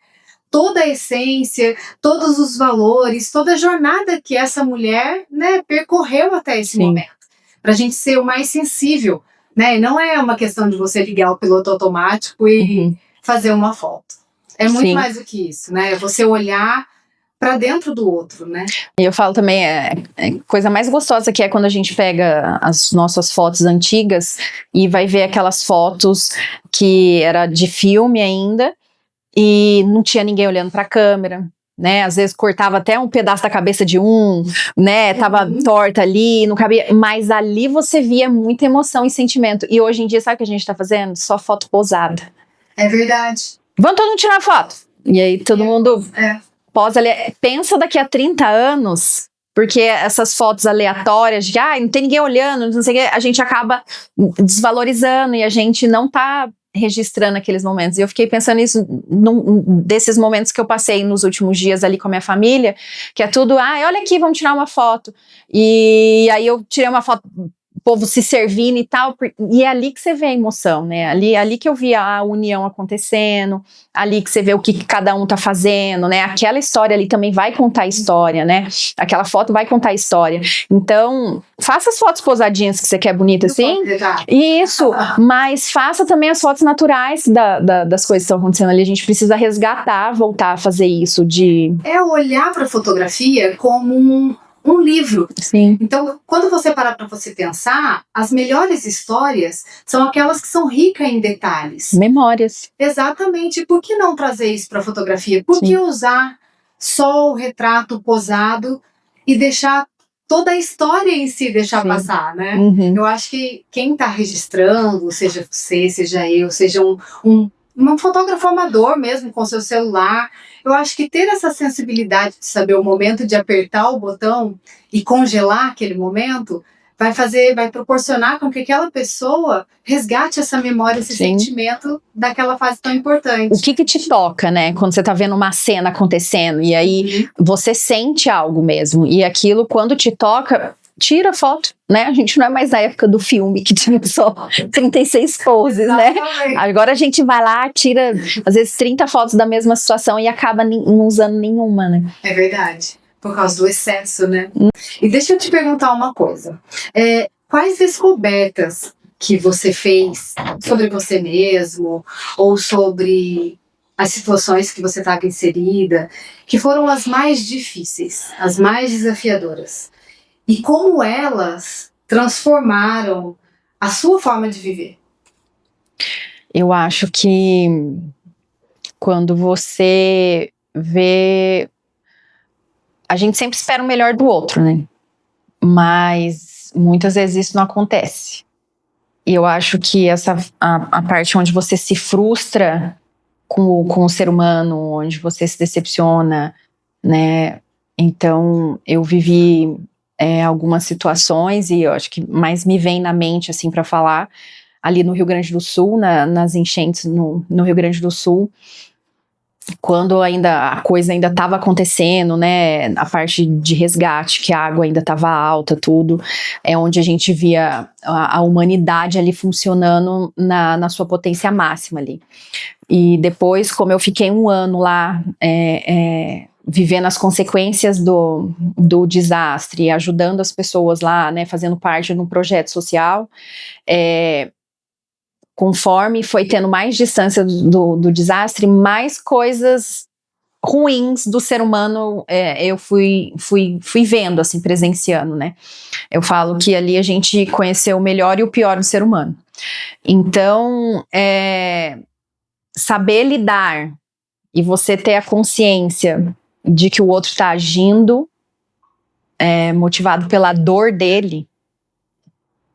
toda a essência, todos os valores, toda a jornada que essa mulher, né, percorreu até esse momento. Para a gente ser o mais sensível, né? Não é uma questão de você ligar o piloto automático e fazer uma foto. É muito mais do que isso, né? É você olhar para dentro do outro, né? E eu falo também, coisa mais gostosa que é quando a gente pega as nossas fotos antigas e vai ver aquelas fotos que era de filme ainda, e não tinha ninguém olhando para a câmera, né? Às vezes cortava até um pedaço da cabeça de né? Tava torta ali, não cabia. Mas ali você via muita emoção e sentimento. E hoje em dia, sabe o que a gente tá fazendo? Só foto posada. É verdade. Vamos todo mundo tirar foto. E aí todo mundo posa ali. Pensa daqui a 30 anos, porque essas fotos aleatórias de não tem ninguém olhando, não sei o que, a gente acaba desvalorizando e a gente não tá registrando aqueles momentos. E eu fiquei pensando nisso, desses momentos que eu passei nos últimos dias ali com a minha família, que é tudo, olha aqui, vamos tirar uma foto. E aí eu tirei uma foto, o povo se servindo e tal, e é ali que você vê a emoção, né? Ali que eu vi a união acontecendo, ali que você vê o que cada um tá fazendo, né? Aquela história ali também vai contar a história, né? Aquela foto vai contar a história. Então, faça as fotos posadinhas que você quer bonita assim, isso, mas faça também as fotos naturais das coisas que estão acontecendo ali. A gente precisa resgatar, voltar a fazer isso É olhar para a fotografia como um livro. Sim. Então, quando você parar para você pensar, as melhores histórias são aquelas que são ricas em detalhes. Memórias. Exatamente. Por que não trazer isso para a fotografia? Por que usar só o retrato posado e deixar toda a história em si passar, né? Eu acho que quem está registrando, seja você, seja eu, seja um fotógrafo amador mesmo com seu celular, eu acho que ter essa sensibilidade de saber o momento de apertar o botão e congelar aquele momento vai proporcionar com que aquela pessoa resgate essa memória, esse sentimento daquela fase tão importante. O que te toca, né? Quando você tá vendo uma cena acontecendo e aí você sente algo mesmo, e aquilo quando te toca, tira foto, né? A gente não é mais na época do filme que tinha só 36 poses, né? Agora a gente vai lá, tira às vezes 30 fotos da mesma situação e acaba não usando nenhuma, né? É verdade. Por causa do excesso, né? E deixa eu te perguntar uma coisa. Quais descobertas que você fez sobre você mesmo ou sobre as situações que você estava inserida, que foram as mais difíceis, as mais desafiadoras? E como elas transformaram a sua forma de viver? Eu acho que quando você vê... A gente sempre espera o melhor do outro, né? Mas muitas vezes isso não acontece. E eu acho que a parte onde você se frustra com o ser humano, onde você se decepciona, né? Então, eu vivi algumas situações, e eu acho que mais me vem na mente, assim, para falar, ali no Rio Grande do Sul, nas enchentes no Rio Grande do Sul, quando a coisa ainda estava acontecendo, né, a parte de resgate, que a água ainda estava alta, tudo, é onde a gente via a humanidade ali funcionando na sua potência máxima ali. E depois, como eu fiquei 1 ano lá, vivendo as consequências do desastre, ajudando as pessoas lá, né, fazendo parte de um projeto social, conforme foi tendo mais distância do desastre, mais coisas ruins do ser humano eu fui vendo, assim, presenciando, né? Eu falo que ali a gente conheceu o melhor e o pior do ser humano. Então, saber lidar e você ter a consciência de que o outro está agindo motivado pela dor dele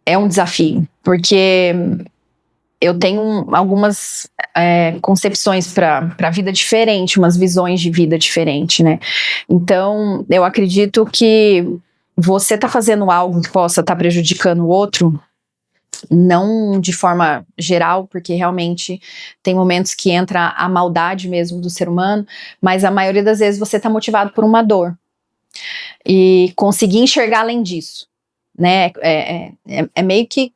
é um desafio, porque eu tenho algumas concepções para a vida diferente, umas visões de vida diferente, né? Então, eu acredito que você tá fazendo algo que possa estar prejudicando o outro, não de forma geral, porque realmente tem momentos que entra a maldade mesmo do ser humano, mas a maioria das vezes você tá motivado por uma dor. E conseguir enxergar além disso, né? É meio que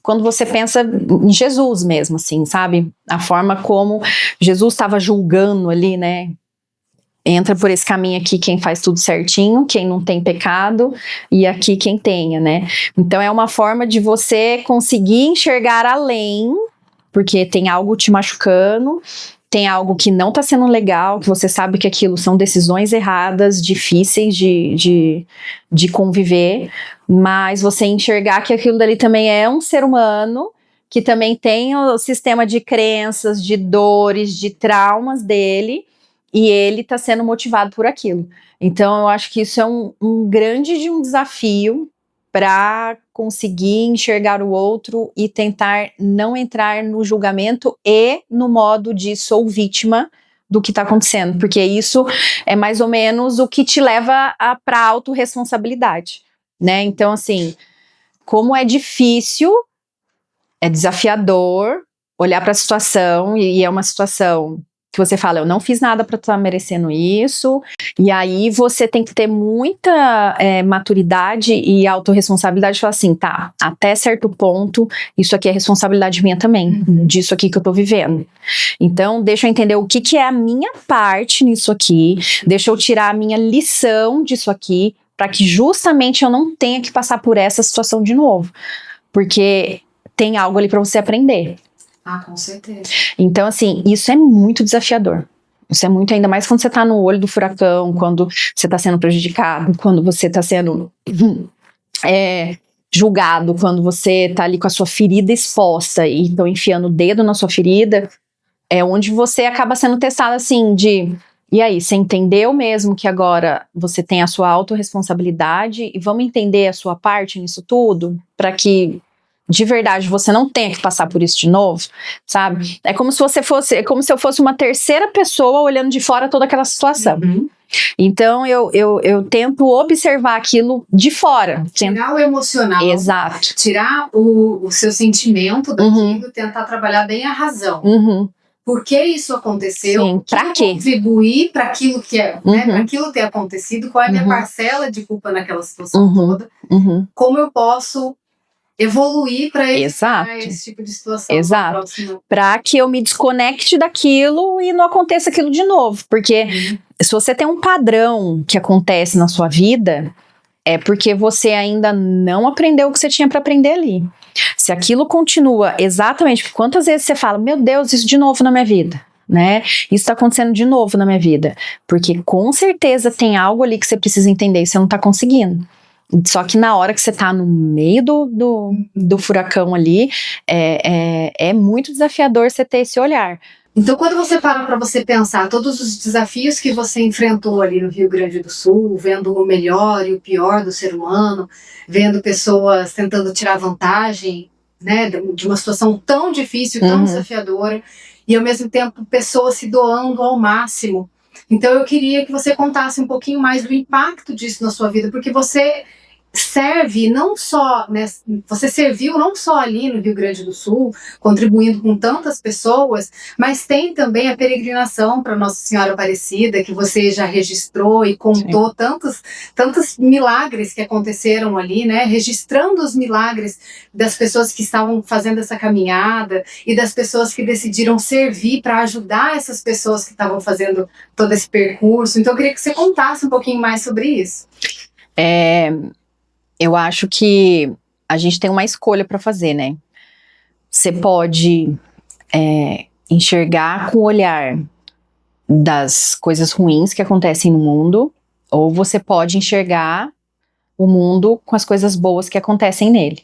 quando você pensa em Jesus mesmo, assim, sabe? A forma como Jesus estava julgando ali, né? Entra por esse caminho aqui quem faz tudo certinho, quem não tem pecado, e aqui quem tenha, né? Então é uma forma de você conseguir enxergar além, porque tem algo te machucando, tem algo que não tá sendo legal, que você sabe que aquilo são decisões erradas, difíceis de conviver, mas você enxergar que aquilo dali também é um ser humano, que também tem o sistema de crenças, de dores, de traumas dele, e ele tá sendo motivado por aquilo. Então eu acho que isso é um grande desafio para conseguir enxergar o outro e tentar não entrar no julgamento e no modo de sou vítima do que está acontecendo, porque isso é mais ou menos o que te leva para a autorresponsabilidade, né? Então, assim, como é difícil, é desafiador olhar para a situação, e é uma situação que você fala, eu não fiz nada para estar merecendo isso, e aí você tem que ter muita maturidade e autorresponsabilidade, de falar assim, tá, até certo ponto, isso aqui é responsabilidade minha também, disso aqui que eu tô vivendo. Então, deixa eu entender o que é a minha parte nisso aqui, deixa eu tirar a minha lição disso aqui, para que justamente eu não tenha que passar por essa situação de novo, porque tem algo ali para você aprender. Ah, com certeza. Então, assim, isso é muito desafiador. Isso é muito, ainda mais quando você tá no olho do furacão, quando você tá sendo prejudicado, quando você tá sendo julgado, quando você tá ali com a sua ferida exposta e então enfiando o dedo na sua ferida, é onde você acaba sendo testado assim e aí, você entendeu mesmo que agora você tem a sua autorresponsabilidade e vamos entender a sua parte nisso tudo, para que de verdade você não tenha que passar por isso de novo, sabe? É como se eu fosse uma terceira pessoa olhando de fora toda aquela situação. Então eu tento observar aquilo de fora. Tirar o emocional. Exato. Tirar o seu sentimento daquilo, tentar trabalhar bem a razão. Por que isso aconteceu? Sim, pra quê? Contribuir para aquilo que né, para aquilo ter acontecido, qual é a minha parcela de culpa naquela situação toda? Como eu posso evoluir para evitar esse tipo de situação. Exato. Para que eu me desconecte daquilo e não aconteça aquilo de novo. Porque se você tem um padrão que acontece na sua vida, é porque você ainda não aprendeu o que você tinha para aprender ali. Se aquilo continua exatamente, quantas vezes você fala, meu Deus, isso de novo na minha vida, né? Isso tá acontecendo de novo na minha vida. Porque com certeza tem algo ali que você precisa entender e você não tá conseguindo. Só que na hora que você tá no meio do furacão ali, é muito desafiador você ter esse olhar. Então, quando você para você pensar todos os desafios que você enfrentou ali no Rio Grande do Sul, vendo o melhor e o pior do ser humano, vendo pessoas tentando tirar vantagem, né, de uma situação tão difícil, tão desafiadora, e ao mesmo tempo pessoas se doando ao máximo. Então eu queria que você contasse um pouquinho mais do impacto disso na sua vida, porque você serve não só, né, você serviu não só ali no Rio Grande do Sul, contribuindo com tantas pessoas, mas tem também a peregrinação para Nossa Senhora Aparecida, que você já registrou e contou tantos milagres que aconteceram ali, né, registrando os milagres das pessoas que estavam fazendo essa caminhada e das pessoas que decidiram servir para ajudar essas pessoas que estavam fazendo todo esse percurso. Então eu queria que você contasse um pouquinho mais sobre isso. Eu acho que a gente tem uma escolha para fazer, né? Você pode enxergar com o olhar das coisas ruins que acontecem no mundo, ou você pode enxergar o mundo com as coisas boas que acontecem nele.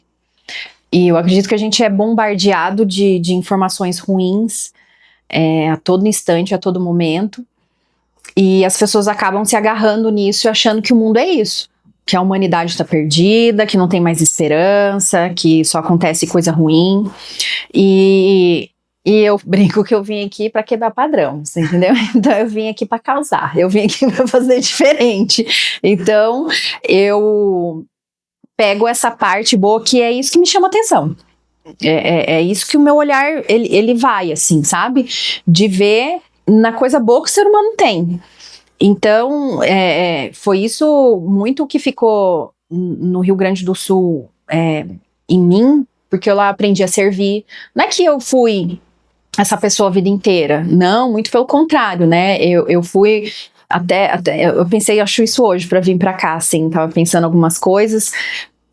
E eu acredito que a gente é bombardeado de informações ruins a todo instante, a todo momento, e as pessoas acabam se agarrando nisso e achando que o mundo é isso. Que a humanidade está perdida, que não tem mais esperança, que só acontece coisa ruim. E eu brinco que eu vim aqui para quebrar padrão, você entendeu? Então eu vim aqui para causar, eu vim aqui para fazer diferente. Então eu pego essa parte boa, que é isso que me chama atenção. É isso que o meu olhar, ele vai, assim, sabe? De ver na coisa boa que o ser humano tem. Então, foi isso muito que ficou no Rio Grande do Sul em mim, porque eu lá aprendi a servir. Não é que eu fui essa pessoa a vida inteira, não, muito pelo contrário, né? Eu fui até eu pensei, acho isso hoje para vir para cá, assim, tava pensando algumas coisas,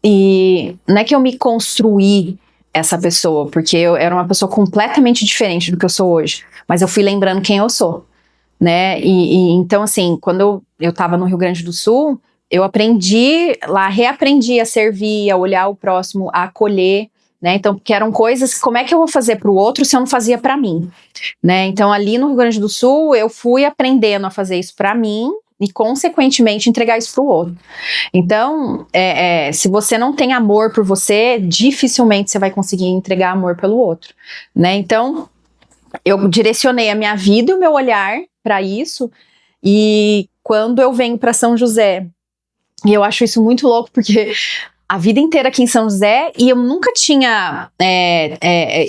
e não é que eu me construí essa pessoa, porque eu era uma pessoa completamente diferente do que eu sou hoje, mas eu fui lembrando quem eu sou. Né? Então, assim, quando eu tava no Rio Grande do Sul, eu reaprendi a servir, a olhar o próximo, a acolher, né? Então, porque eram coisas, como é que eu vou fazer pro outro se eu não fazia pra mim, né? Então, ali no Rio Grande do Sul, eu fui aprendendo a fazer isso pra mim e, consequentemente, entregar isso pro outro. Então, se você não tem amor por você, dificilmente você vai conseguir entregar amor pelo outro, né? Então, eu direcionei a minha vida e o meu olhar para isso, e quando eu venho para São José, e eu acho isso muito louco, porque a vida inteira aqui em São José, e eu nunca tinha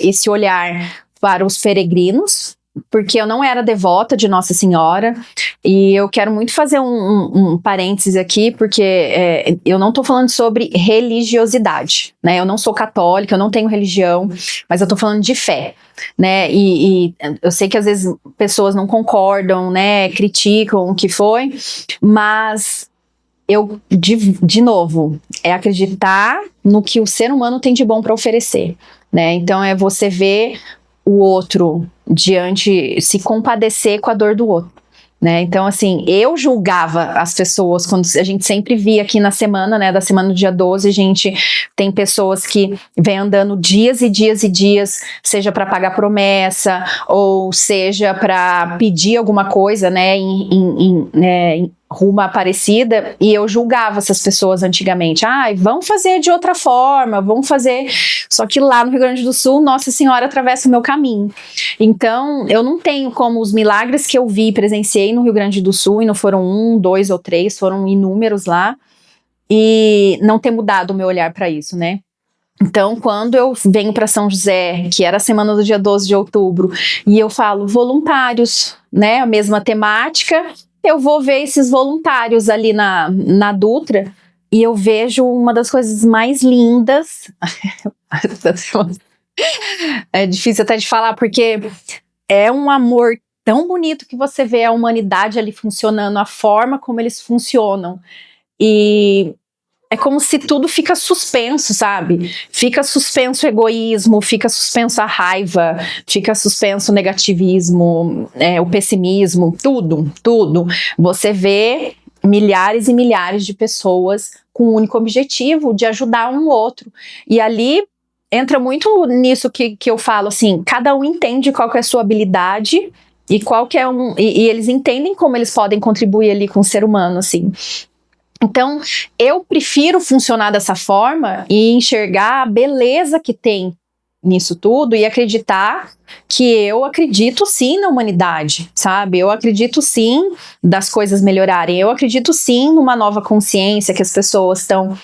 esse olhar para os peregrinos, porque eu não era devota de Nossa Senhora, e eu quero muito fazer um parênteses aqui, porque eu não tô falando sobre religiosidade, né? Eu não sou católica, eu não tenho religião, mas eu tô falando de fé, né? E eu sei que às vezes pessoas não concordam, né? Criticam o que foi, mas eu, de novo, é acreditar no que o ser humano tem de bom para oferecer, né? Então é você ver o outro se compadecer com a dor do outro, né? Então, assim, eu julgava as pessoas, quando a gente sempre via aqui na semana, né, da semana do dia 12, a gente tem pessoas que vêm andando dias e dias e dias, seja para pagar promessa, ou seja para pedir alguma coisa, né, em rumo à Aparecida, e eu julgava essas pessoas antigamente. Vão fazer de outra forma, vão fazer... Só que lá no Rio Grande do Sul, Nossa Senhora atravessa o meu caminho. Então, eu não tenho como os milagres que eu vi, presenciei no Rio Grande do Sul, e não foram 1, 2 ou 3, foram inúmeros lá, e não ter mudado o meu olhar para isso, né? Então, quando eu venho para São José, que era a semana do dia 12 de outubro, e eu falo voluntários, né, a mesma temática, eu vou ver esses voluntários ali na Dutra, e eu vejo uma das coisas mais lindas. É difícil até de falar, porque é um amor tão bonito que você vê a humanidade ali funcionando, a forma como eles funcionam. E é como se tudo fica suspenso, sabe? Fica suspenso o egoísmo, fica suspenso a raiva, fica suspenso o negativismo, o pessimismo, tudo. Você vê milhares e milhares de pessoas com o único objetivo de ajudar um outro. E ali entra muito nisso que eu falo, assim, cada um entende qual que é a sua habilidade e qual que é e eles entendem como eles podem contribuir ali com o ser humano, assim. Então, eu prefiro funcionar dessa forma e enxergar a beleza que tem nisso tudo e acreditar que eu acredito sim na humanidade, sabe? Eu acredito sim das coisas melhorarem, eu acredito sim numa nova consciência que as pessoas estão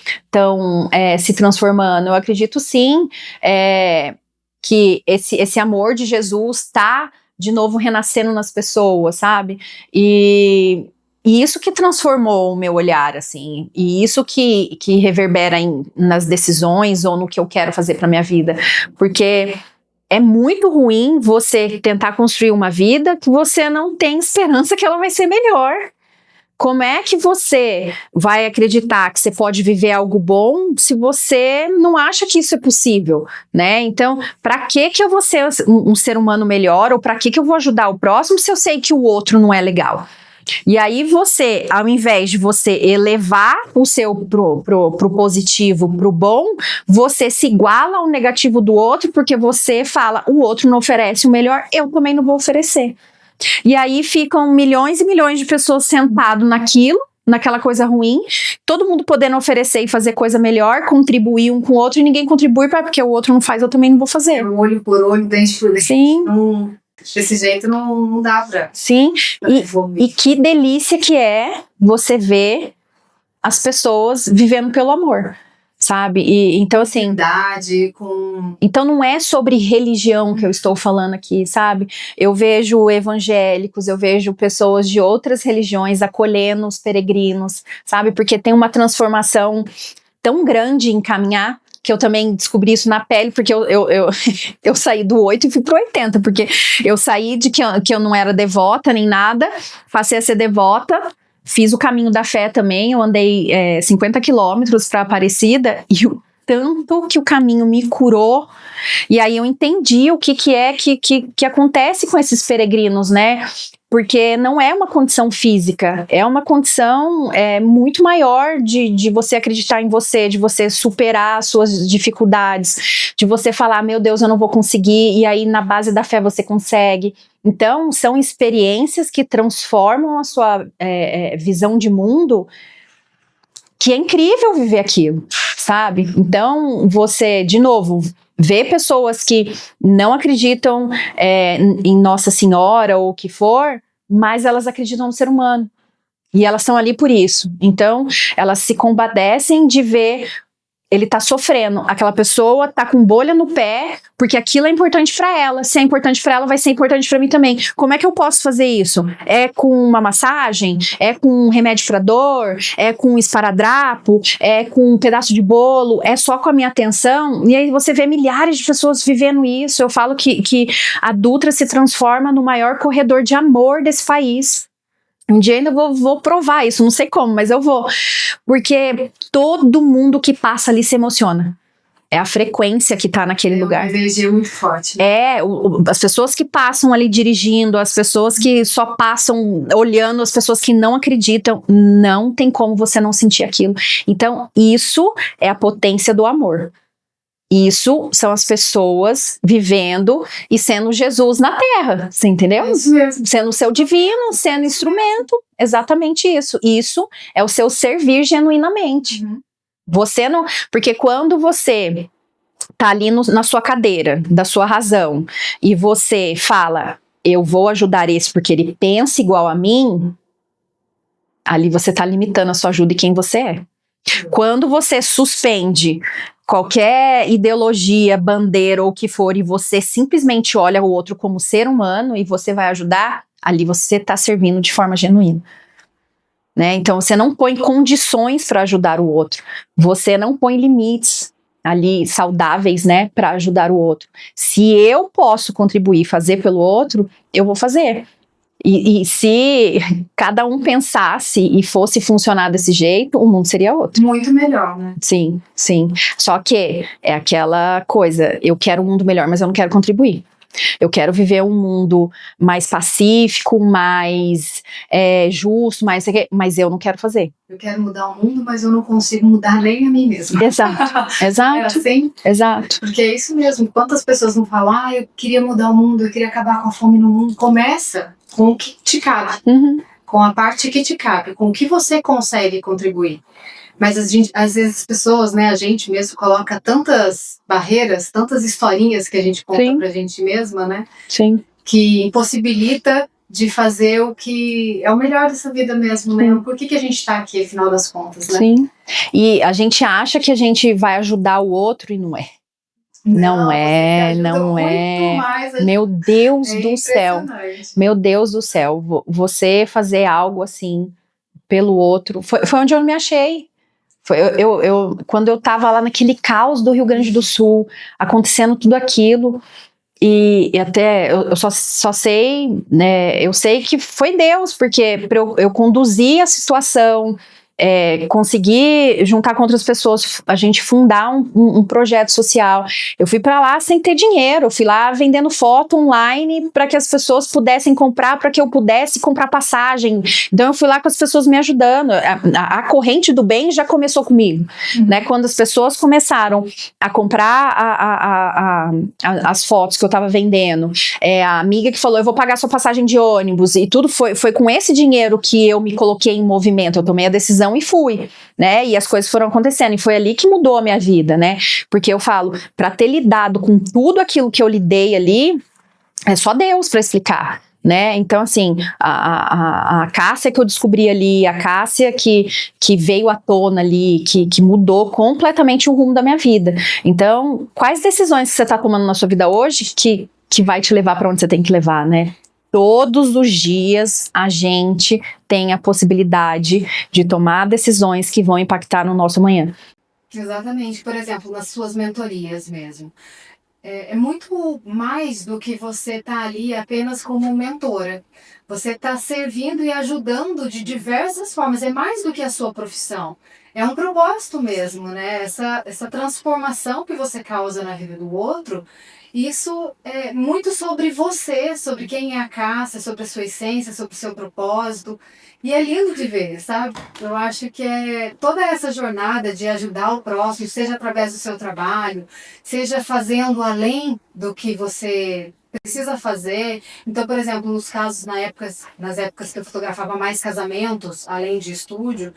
se transformando, eu acredito sim que esse amor de Jesus está de novo renascendo nas pessoas, sabe? E isso que transformou o meu olhar, assim, e isso que reverbera nas decisões ou no que eu quero fazer para minha vida, porque é muito ruim você tentar construir uma vida que você não tem esperança que ela vai ser melhor. Como é que você vai acreditar que você pode viver algo bom se você não acha que isso é possível, né? Então, para que eu vou ser um ser humano melhor ou para que eu vou ajudar o próximo se eu sei que o outro não é legal? E aí você, ao invés de você elevar o seu pro positivo, pro bom, você se iguala ao negativo do outro, porque você fala, o outro não oferece o melhor, eu também não vou oferecer. E aí ficam milhões e milhões de pessoas sentadas naquela coisa ruim, todo mundo podendo oferecer e fazer coisa melhor, contribuir um com o outro, e ninguém contribui porque o outro não faz, eu também não vou fazer. Olho por olho, dente por dente. Sim. Desse jeito não dá pra... Sim, e que delícia que é você ver as pessoas vivendo pelo amor, sabe? E então assim... Então não é sobre religião que eu estou falando aqui, sabe? Eu vejo evangélicos, eu vejo pessoas de outras religiões acolhendo os peregrinos, sabe? Porque tem uma transformação tão grande em caminhar, que eu também descobri isso na pele, porque eu saí do 8 e fui pro 80, porque eu saí de que eu não era devota nem nada, passei a ser devota, fiz o caminho da fé também, eu andei 50 quilômetros para Aparecida, e o tanto que o caminho me curou, e aí eu entendi o que acontece com esses peregrinos, né? Porque não é uma condição física, é uma condição muito maior de você acreditar em você, de você superar as suas dificuldades, de você falar, meu Deus, eu não vou conseguir, e aí na base da fé você consegue. Então, são experiências que transformam a sua visão de mundo, que é incrível viver aquilo, sabe? Então, você, de novo, vê pessoas que não acreditam em Nossa Senhora ou o que for, mas elas acreditam no ser humano. E elas estão ali por isso. Então, elas se compadecem de ver ele tá sofrendo, aquela pessoa tá com bolha no pé, porque aquilo é importante pra ela. Se é importante pra ela, vai ser importante pra mim também. Como é que eu posso fazer isso? É com uma massagem? É com um remédio pra dor? É com um esparadrapo? É com um pedaço de bolo? É só com a minha atenção? E aí você vê milhares de pessoas vivendo isso. Eu falo que a Dutra se transforma no maior corredor de amor desse país. Um dia ainda vou provar isso, não sei como, mas eu vou. Porque todo mundo que passa ali se emociona. É a frequência que tá naquele lugar. É uma energia muito forte. As pessoas que passam ali dirigindo, as pessoas que só passam olhando, as pessoas que não acreditam, não tem como você não sentir aquilo. Então, isso é a potência do amor. Isso são as pessoas vivendo e sendo Jesus na Terra, você entendeu? Isso mesmo. Sendo o seu divino, sendo instrumento, exatamente isso. Isso é o seu servir genuinamente. Uhum. Você não... Porque quando você tá ali na sua cadeira, da sua razão, e você fala, eu vou ajudar esse porque ele pensa igual a mim, ali você tá limitando a sua ajuda e quem você é. Quando você suspende qualquer ideologia, bandeira ou o que for, e você simplesmente olha o outro como ser humano e você vai ajudar, ali você está servindo de forma genuína. Né? Então você não põe condições para ajudar o outro, você não põe limites ali saudáveis, né, para ajudar o outro. Se eu posso contribuir, fazer pelo outro, eu vou fazer. E se cada um pensasse e fosse funcionar desse jeito, o mundo seria outro. Muito melhor, né? Sim, sim. Só que é aquela coisa, eu quero um mundo melhor, mas eu não quero contribuir. Eu quero viver um mundo mais pacífico, mais justo, mas eu não quero fazer. Eu quero mudar o mundo, mas eu não consigo mudar nem a mim mesma. Exato, exato. É assim? Exato. Porque é isso mesmo. Quantas pessoas não falam, eu queria mudar o mundo, eu queria acabar com a fome no mundo. Começa com o que te cabe, Uhum. com a parte que te cabe, com o que você consegue contribuir. Mas às vezes as pessoas, né, a gente mesmo coloca tantas barreiras, tantas historinhas que a gente conta Sim. pra gente mesma, né? Sim. Que impossibilita de fazer o que é o melhor dessa vida mesmo, né? Por que a gente tá aqui, afinal das contas, né? Sim. E a gente acha que a gente vai ajudar o outro e não é. Não é, não é. Meu Deus do céu. Meu Deus do céu. Você fazer algo assim pelo outro. Foi onde eu me achei. Quando eu tava lá naquele caos do Rio Grande do Sul, acontecendo tudo aquilo. E até eu só sei, né? Eu sei que foi Deus, porque eu conduzi a situação, consegui juntar com outras pessoas, a gente fundar um projeto social. Eu fui para lá sem ter dinheiro, eu fui lá vendendo foto online para que as pessoas pudessem comprar, para que eu pudesse comprar passagem. Então eu fui lá com as pessoas me ajudando. A corrente do bem já começou comigo, né? Quando as pessoas começaram a comprar as fotos que eu tava vendendo, a amiga que falou, eu vou pagar sua passagem de ônibus, e tudo foi com esse dinheiro que eu me coloquei em movimento, eu tomei a decisão e fui, né, e as coisas foram acontecendo, e foi ali que mudou a minha vida, né, porque eu falo, pra ter lidado com tudo aquilo que eu lidei ali, é só Deus pra explicar, né, então assim, a Cássia que eu descobri ali, a Cássia que veio à tona ali, que mudou completamente o rumo da minha vida. Então, quais decisões que você tá tomando na sua vida hoje que vai te levar pra onde você tem que levar, né? Todos os dias a gente tem a possibilidade de tomar decisões que vão impactar no nosso amanhã. Exatamente. Por exemplo, nas suas mentorias mesmo. É muito mais do que você tá ali apenas como mentora. Você está servindo e ajudando de diversas formas. É mais do que a sua profissão. É um propósito mesmo, né? Essa transformação que você causa na vida do outro, isso é muito sobre você, sobre quem é a Cássia, sobre a sua essência, sobre o seu propósito. E é lindo de ver, sabe? Eu acho que toda essa jornada de ajudar o próximo, seja através do seu trabalho, seja fazendo além do que você precisa fazer. Então, por exemplo, nas épocas que eu fotografava mais casamentos, além de estúdio,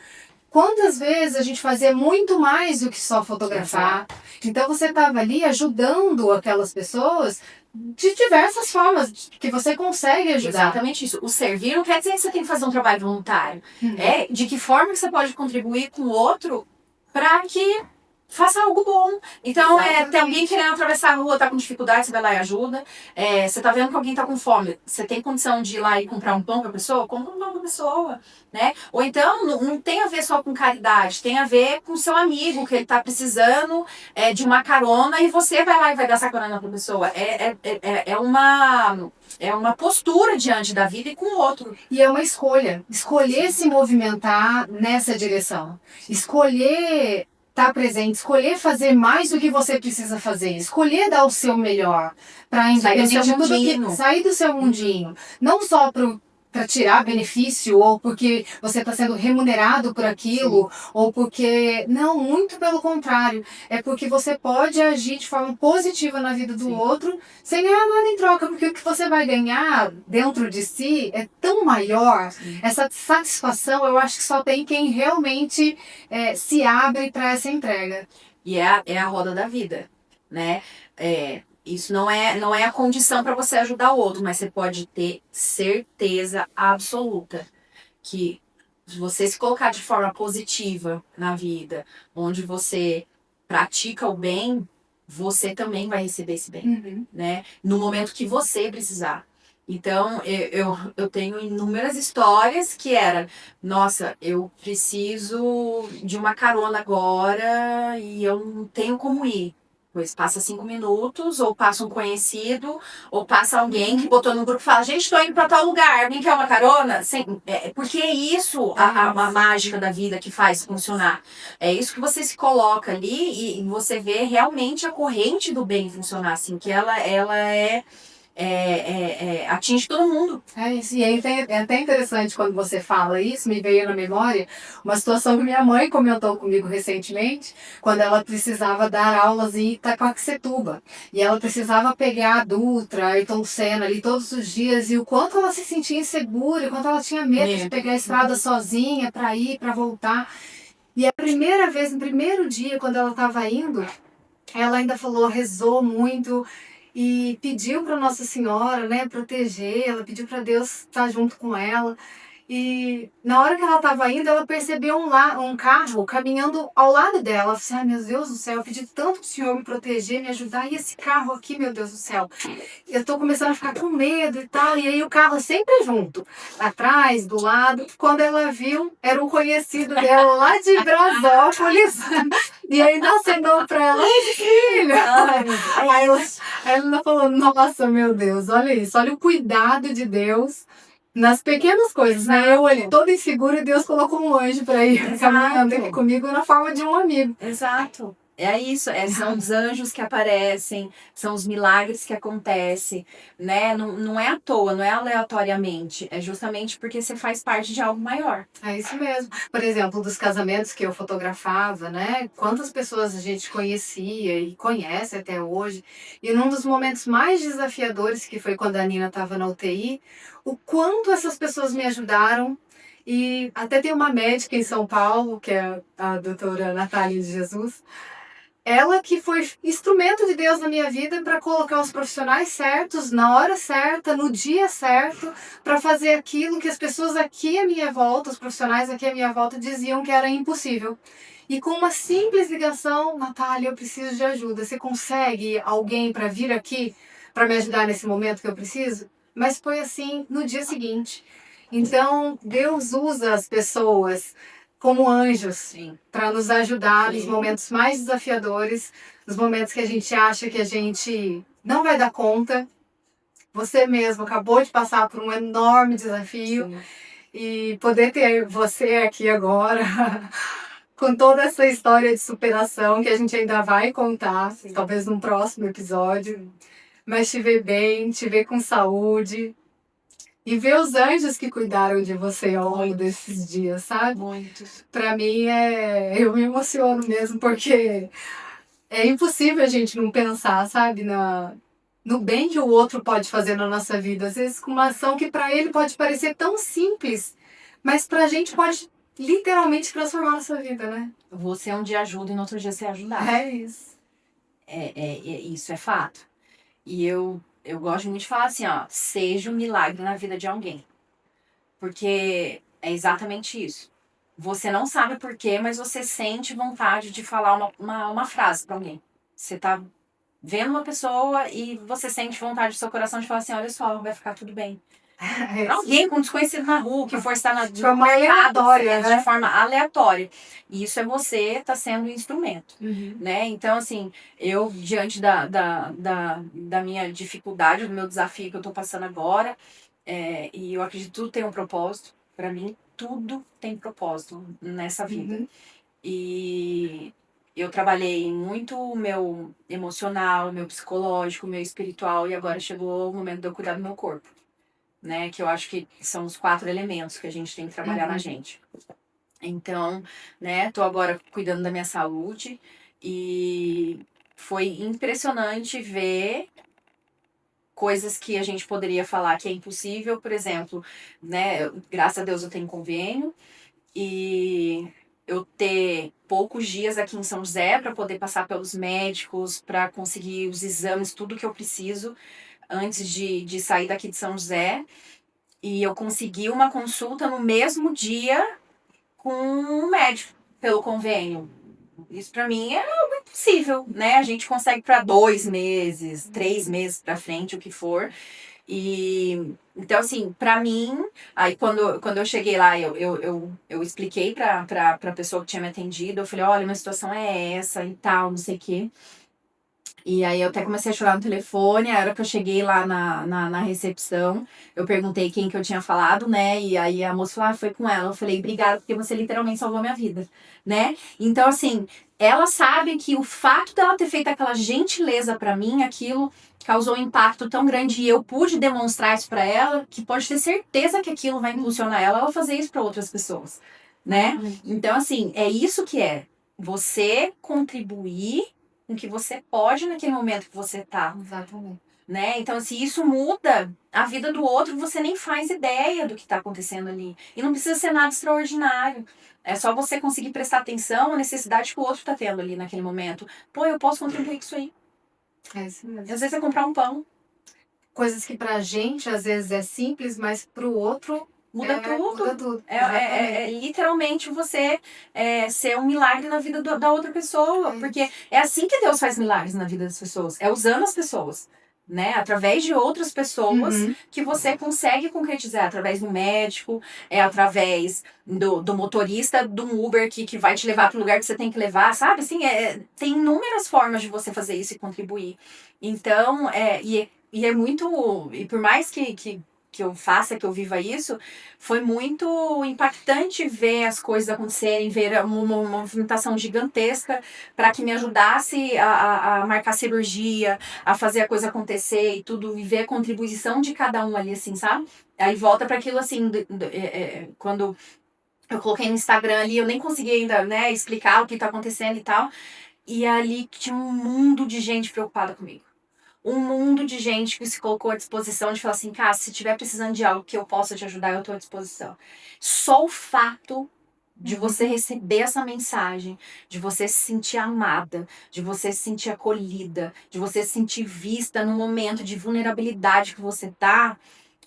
quantas vezes a gente fazia muito mais do que só fotografar? Então você estava ali ajudando aquelas pessoas de diversas formas que você consegue ajudar. Exatamente isso. O servir não quer dizer que você tem que fazer um trabalho voluntário. É de que forma que você pode contribuir com o outro para que faça algo bom. Então, tem alguém querendo atravessar a rua, tá com dificuldade, você vai lá e ajuda. Você tá vendo que alguém tá com fome, você tem condição de ir lá e comprar um pão pra pessoa? Compra um pão pra pessoa, né? Ou então, não tem a ver só com caridade, tem a ver com seu amigo, que ele tá precisando de uma carona, e você vai lá e vai dar essa carona pra pessoa. É uma postura diante da vida e com o outro. E é uma escolha. Escolher se movimentar nessa direção. Escolher estar presente, escolher fazer mais do que você precisa fazer, escolher dar o seu melhor, para sair do seu mundinho, não só para tirar benefício, ou porque você está sendo remunerado por aquilo, ou porque... Não, muito pelo contrário. É porque você pode agir de forma positiva na vida do outro, sem ganhar nada em troca, porque o que você vai ganhar dentro de si é tão maior. Essa satisfação, eu acho que só tem quem realmente se abre para essa entrega. E é a roda da vida, né? Isso não é a condição para você ajudar o outro, mas você pode ter certeza absoluta que se você se colocar de forma positiva na vida, onde você pratica o bem, você também vai receber esse bem, né? No momento que você precisar. Então, eu tenho inúmeras histórias que era, nossa, eu preciso de uma carona agora e eu não tenho como ir. Pois passa 5 minutos, ou passa um conhecido, ou passa alguém que botou no grupo e fala, gente, tô indo pra tal lugar, alguém quer uma carona? Porque é isso a mágica da vida que faz funcionar. É isso que você se coloca ali e você vê realmente a corrente do bem funcionar, assim, que ela atinge todo mundo. É isso, e é até interessante quando você fala isso, me veio na memória uma situação que minha mãe comentou comigo recentemente, quando ela precisava dar aulas em Itaquaquecetuba, e ela precisava pegar a Dutra, Ayrton Senna ali todos os dias, e o quanto ela se sentia insegura, o quanto ela tinha medo de pegar a estrada sozinha para ir, para voltar. E a primeira vez, no primeiro dia, quando ela estava indo, ela ainda falou, rezou muito e pediu para Nossa Senhora, né, proteger, ela pediu para Deus estar junto com ela. E na hora que ela estava indo, ela percebeu um carro caminhando ao lado dela. Ela falou assim, ai meu Deus do céu, eu pedi tanto pro Senhor me proteger, me ajudar, e esse carro aqui, meu Deus do céu, eu tô começando a ficar com medo e tal. E aí o carro sempre junto, atrás, do lado. Quando ela viu, era um conhecido dela lá de Brasópolis. E ainda acenou pra ela, ai filha. Aí ela ainda falou, nossa, meu Deus, olha isso, olha o cuidado de Deus nas pequenas coisas, né? Eu ali toda insegura e Deus colocou um anjo pra ir caminhando aqui comigo na forma de um amigo. Exato. É isso, são os anjos que aparecem, são os milagres que acontecem, né? Não é à toa, não é aleatoriamente, é justamente porque você faz parte de algo maior. É isso mesmo. Por exemplo, dos casamentos que eu fotografava, né? Quantas pessoas a gente conhecia e conhece até hoje. E num dos momentos mais desafiadores, que foi quando a Nina estava na UTI, o quanto essas pessoas me ajudaram. E até tem uma médica em São Paulo, que é a doutora Natália de Jesus, ela que foi instrumento de Deus na minha vida para colocar os profissionais certos, na hora certa, no dia certo, para fazer aquilo que as pessoas aqui à minha volta, os profissionais aqui à minha volta, diziam que era impossível. E com uma simples ligação, Natália, eu preciso de ajuda. Você consegue alguém para vir aqui para me ajudar nesse momento que eu preciso? Mas foi assim no dia seguinte. Então, Deus usa as pessoas como anjos para nos ajudar nos momentos mais desafiadores, nos momentos que a gente acha que a gente não vai dar conta. Você mesmo acabou de passar por um enorme desafio. Sim. E poder ter você aqui agora com toda essa história de superação que a gente ainda vai contar, sim, talvez num próximo episódio, mas te ver bem, te ver com saúde. E ver os anjos que cuidaram de você ao longo desses dias, sabe? Muitos. Pra mim, eu me emociono mesmo, porque é impossível a gente não pensar, sabe? No bem que o outro pode fazer na nossa vida. Às vezes com uma ação que pra ele pode parecer tão simples, mas pra gente pode literalmente transformar a nossa vida, né? Você um dia ajuda e no outro dia você é ajudado. É isso. Isso é fato. E eu gosto muito de falar assim, ó, seja um milagre na vida de alguém. Porque é exatamente isso. Você não sabe por quê, mas você sente vontade de falar uma frase para alguém. Você tá vendo uma pessoa e você sente vontade do seu coração de falar assim, olha só, vai ficar tudo bem. Alguém com desconhecido na rua, que for estar de forma aleatória, né? De forma aleatória. E isso é você tá sendo um instrumento, né? Então, assim, eu, diante da minha dificuldade, do meu desafio que eu tô passando agora, e eu acredito que tudo tem um propósito. Para mim, tudo tem propósito nessa vida. E eu trabalhei muito o meu emocional, o meu psicológico, o meu espiritual, e agora chegou o momento de eu cuidar do meu corpo. Né, que eu acho que são os 4 elementos que a gente tem que trabalhar na gente. Então, né, tô agora cuidando da minha saúde e foi impressionante ver coisas que a gente poderia falar que é impossível, por exemplo, né, graças a Deus eu tenho convênio e eu ter poucos dias aqui em São José para poder passar pelos médicos, para conseguir os exames, tudo que eu preciso antes de sair daqui de São José, e eu consegui uma consulta no mesmo dia com um médico pelo convênio. Isso para mim é algo impossível, né? A gente consegue para 2 meses, 3 meses para frente, o que for. E então, assim, para mim, aí quando eu cheguei lá, eu expliquei para a pessoa que tinha me atendido, eu falei, olha, minha situação é essa e tal, não sei o quê. E aí eu até comecei a chorar no telefone, a hora que eu cheguei lá na recepção, eu perguntei quem que eu tinha falado, né? E aí a moça falou, foi com ela. Eu falei, obrigada, porque você literalmente salvou minha vida, né? Então, assim, ela sabe que o fato dela ter feito aquela gentileza pra mim, aquilo causou um impacto tão grande e eu pude demonstrar isso pra ela, que pode ter certeza que aquilo vai impulsionar ela a fazer isso pra outras pessoas, né? Então, assim, é isso que é. Você contribuir com que você pode naquele momento que você tá. Exatamente. né? Então, se isso muda a vida do outro, você nem faz ideia do que está acontecendo ali. E não precisa ser nada extraordinário. É só você conseguir prestar atenção à necessidade que o outro está tendo ali naquele momento. Pô, eu posso contribuir com isso aí. É isso mesmo. Às vezes é comprar um pão. Coisas que pra gente, às vezes, é simples, mas pro outro Muda tudo. muda tudo. É literalmente você ser um milagre na vida da outra pessoa. É. Porque é assim que Deus faz milagres na vida das pessoas. É usando as pessoas. Né? Através de outras pessoas Uhum. que você consegue concretizar. Através do médico, através do motorista, do Uber que vai te levar para o lugar que você tem que levar, sabe? Assim, tem inúmeras formas de você fazer isso e contribuir. Então, e é muito... E por mais que eu faça, que eu viva isso, foi muito impactante ver as coisas acontecerem, ver uma movimentação gigantesca para que me ajudasse a marcar cirurgia, a fazer a coisa acontecer e tudo, e ver a contribuição de cada um ali, assim, sabe? Aí volta para aquilo assim, quando eu coloquei no Instagram ali, eu nem consegui ainda, né, explicar o que tá acontecendo e tal, e ali tinha um mundo de gente preocupada comigo. Um mundo de gente que se colocou à disposição de falar assim, cara, se tiver precisando de algo que eu possa te ajudar, eu tô à disposição. Só o fato de você receber essa mensagem, de você se sentir amada, de você se sentir acolhida, de você se sentir vista no momento de vulnerabilidade que você tá,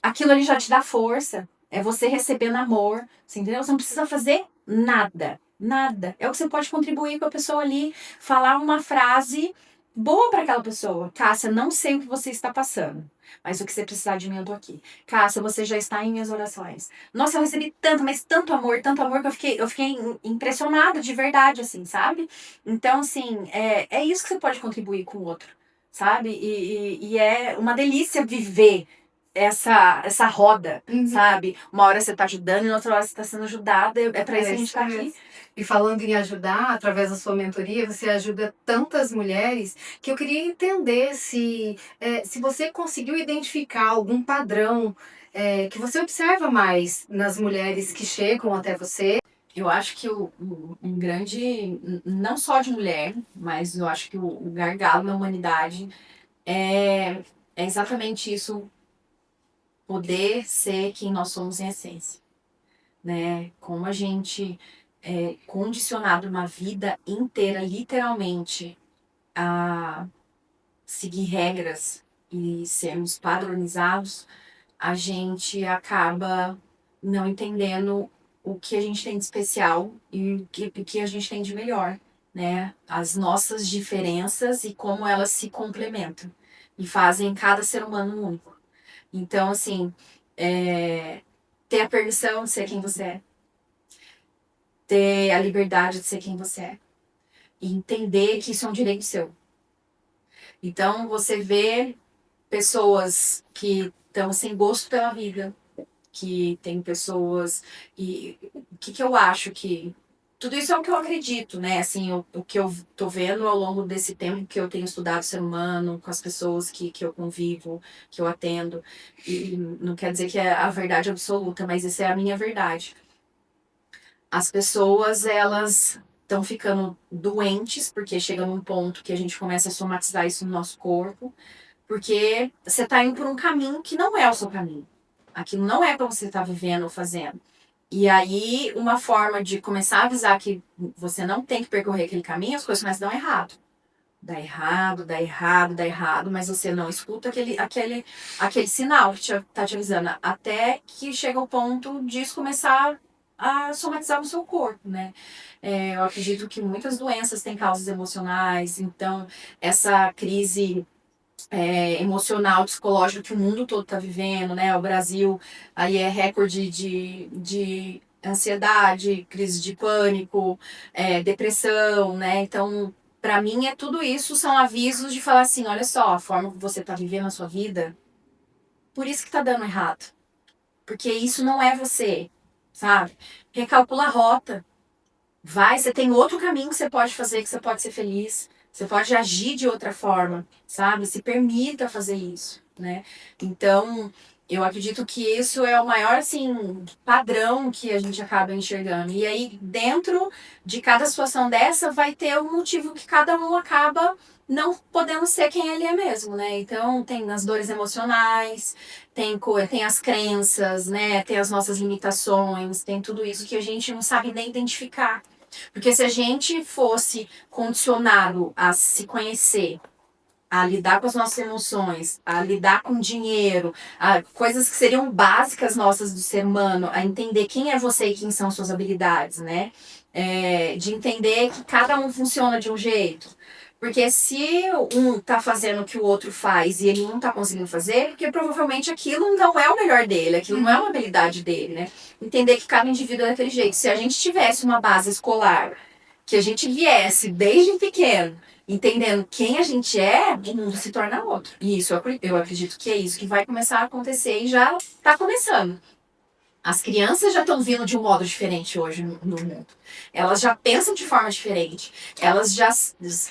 aquilo ali já te dá força. É você recebendo amor, você entendeu? Você não precisa fazer nada, nada. É o que você pode contribuir com a pessoa ali, falar uma frase boa para aquela pessoa. Cássia, não sei o que você está passando, mas o que você precisar de mim, eu tô aqui. Cássia, você já está em minhas orações. Nossa, eu recebi tanto, mas tanto amor que eu fiquei impressionada de verdade, assim, sabe? Então, assim, é isso que você pode contribuir com o outro, sabe? E é uma delícia viver essa roda, sabe? Uma hora você tá ajudando e na outra hora você tá sendo ajudada. É pra isso que a gente tá aqui. E falando em ajudar, através da sua mentoria, você ajuda tantas mulheres que eu queria entender se você conseguiu identificar algum padrão que você observa mais nas mulheres que chegam até você. Eu acho que um grande, não só de mulher, mas eu acho que o gargalo da humanidade é exatamente isso, poder ser quem nós somos em essência, né? Como a gente é condicionado uma vida inteira, literalmente, a seguir regras e sermos padronizados, a gente acaba não entendendo o que a gente tem de especial e o que a gente tem de melhor, né? As nossas diferenças e como elas se complementam e fazem cada ser humano único. Então, assim, ter a permissão de ser quem você é, ter a liberdade de ser quem você é e entender que isso é um direito seu. Então, você vê pessoas que estão sem gosto pela vida, que tem pessoas... E o que eu acho que... Tudo isso é o que eu acredito, né? Assim, o que eu tô vendo ao longo desse tempo que eu tenho estudado o ser humano, com as pessoas que eu convivo, que eu atendo. E não quer dizer que é a verdade absoluta, mas essa é a minha verdade. As pessoas, elas estão ficando doentes, porque chega num ponto que a gente começa a somatizar isso no nosso corpo, porque você tá indo por um caminho que não é o seu caminho. Aquilo não é para você estar vivendo ou fazendo. E aí, uma forma de começar a avisar que você não tem que percorrer aquele caminho, as coisas começam a dar errado. Dá errado, dá errado, dá errado, mas você não escuta aquele sinal que tá te avisando. Até que chega o ponto disso começar a somatizar no seu corpo, né? Eu acredito que muitas doenças têm causas emocionais, então essa crise emocional, psicológica que o mundo todo está vivendo, né? O Brasil aí é recorde de ansiedade, crise de pânico, depressão, né? Então, para mim, tudo isso são avisos de falar assim, olha só, a forma que você está vivendo a sua vida, por isso que tá dando errado. Porque isso não é você, sabe? Recalcula a rota. Vai, você tem outro caminho que você pode fazer, que você pode ser feliz. Você pode agir de outra forma, sabe? Se permita fazer isso, né? Então, Eu acredito que isso é o maior, assim, padrão que a gente acaba enxergando. E aí, dentro de cada situação dessa, vai ter um motivo que cada um acaba não podendo ser quem ele é mesmo, né? Então, tem as dores emocionais, tem as crenças, né? Tem as nossas limitações, tem tudo isso que a gente não sabe nem identificar. Porque se a gente fosse condicionado a se conhecer, a lidar com as nossas emoções, a lidar com dinheiro, a coisas que seriam básicas nossas do ser humano, a entender quem é você e quem são suas habilidades, né? De entender que cada um funciona de um jeito. Porque se um tá fazendo o que o outro faz e ele não tá conseguindo fazer, porque provavelmente aquilo não é o melhor dele, aquilo não é uma habilidade dele, né? Entender que cada indivíduo é daquele jeito. Se a gente tivesse uma base escolar, que a gente viesse desde pequeno, entendendo quem a gente é, o mundo se torna outro. E isso eu acredito que é isso que vai começar a acontecer e já está começando. As crianças já estão vindo de um modo diferente hoje no mundo. Elas já pensam de forma diferente.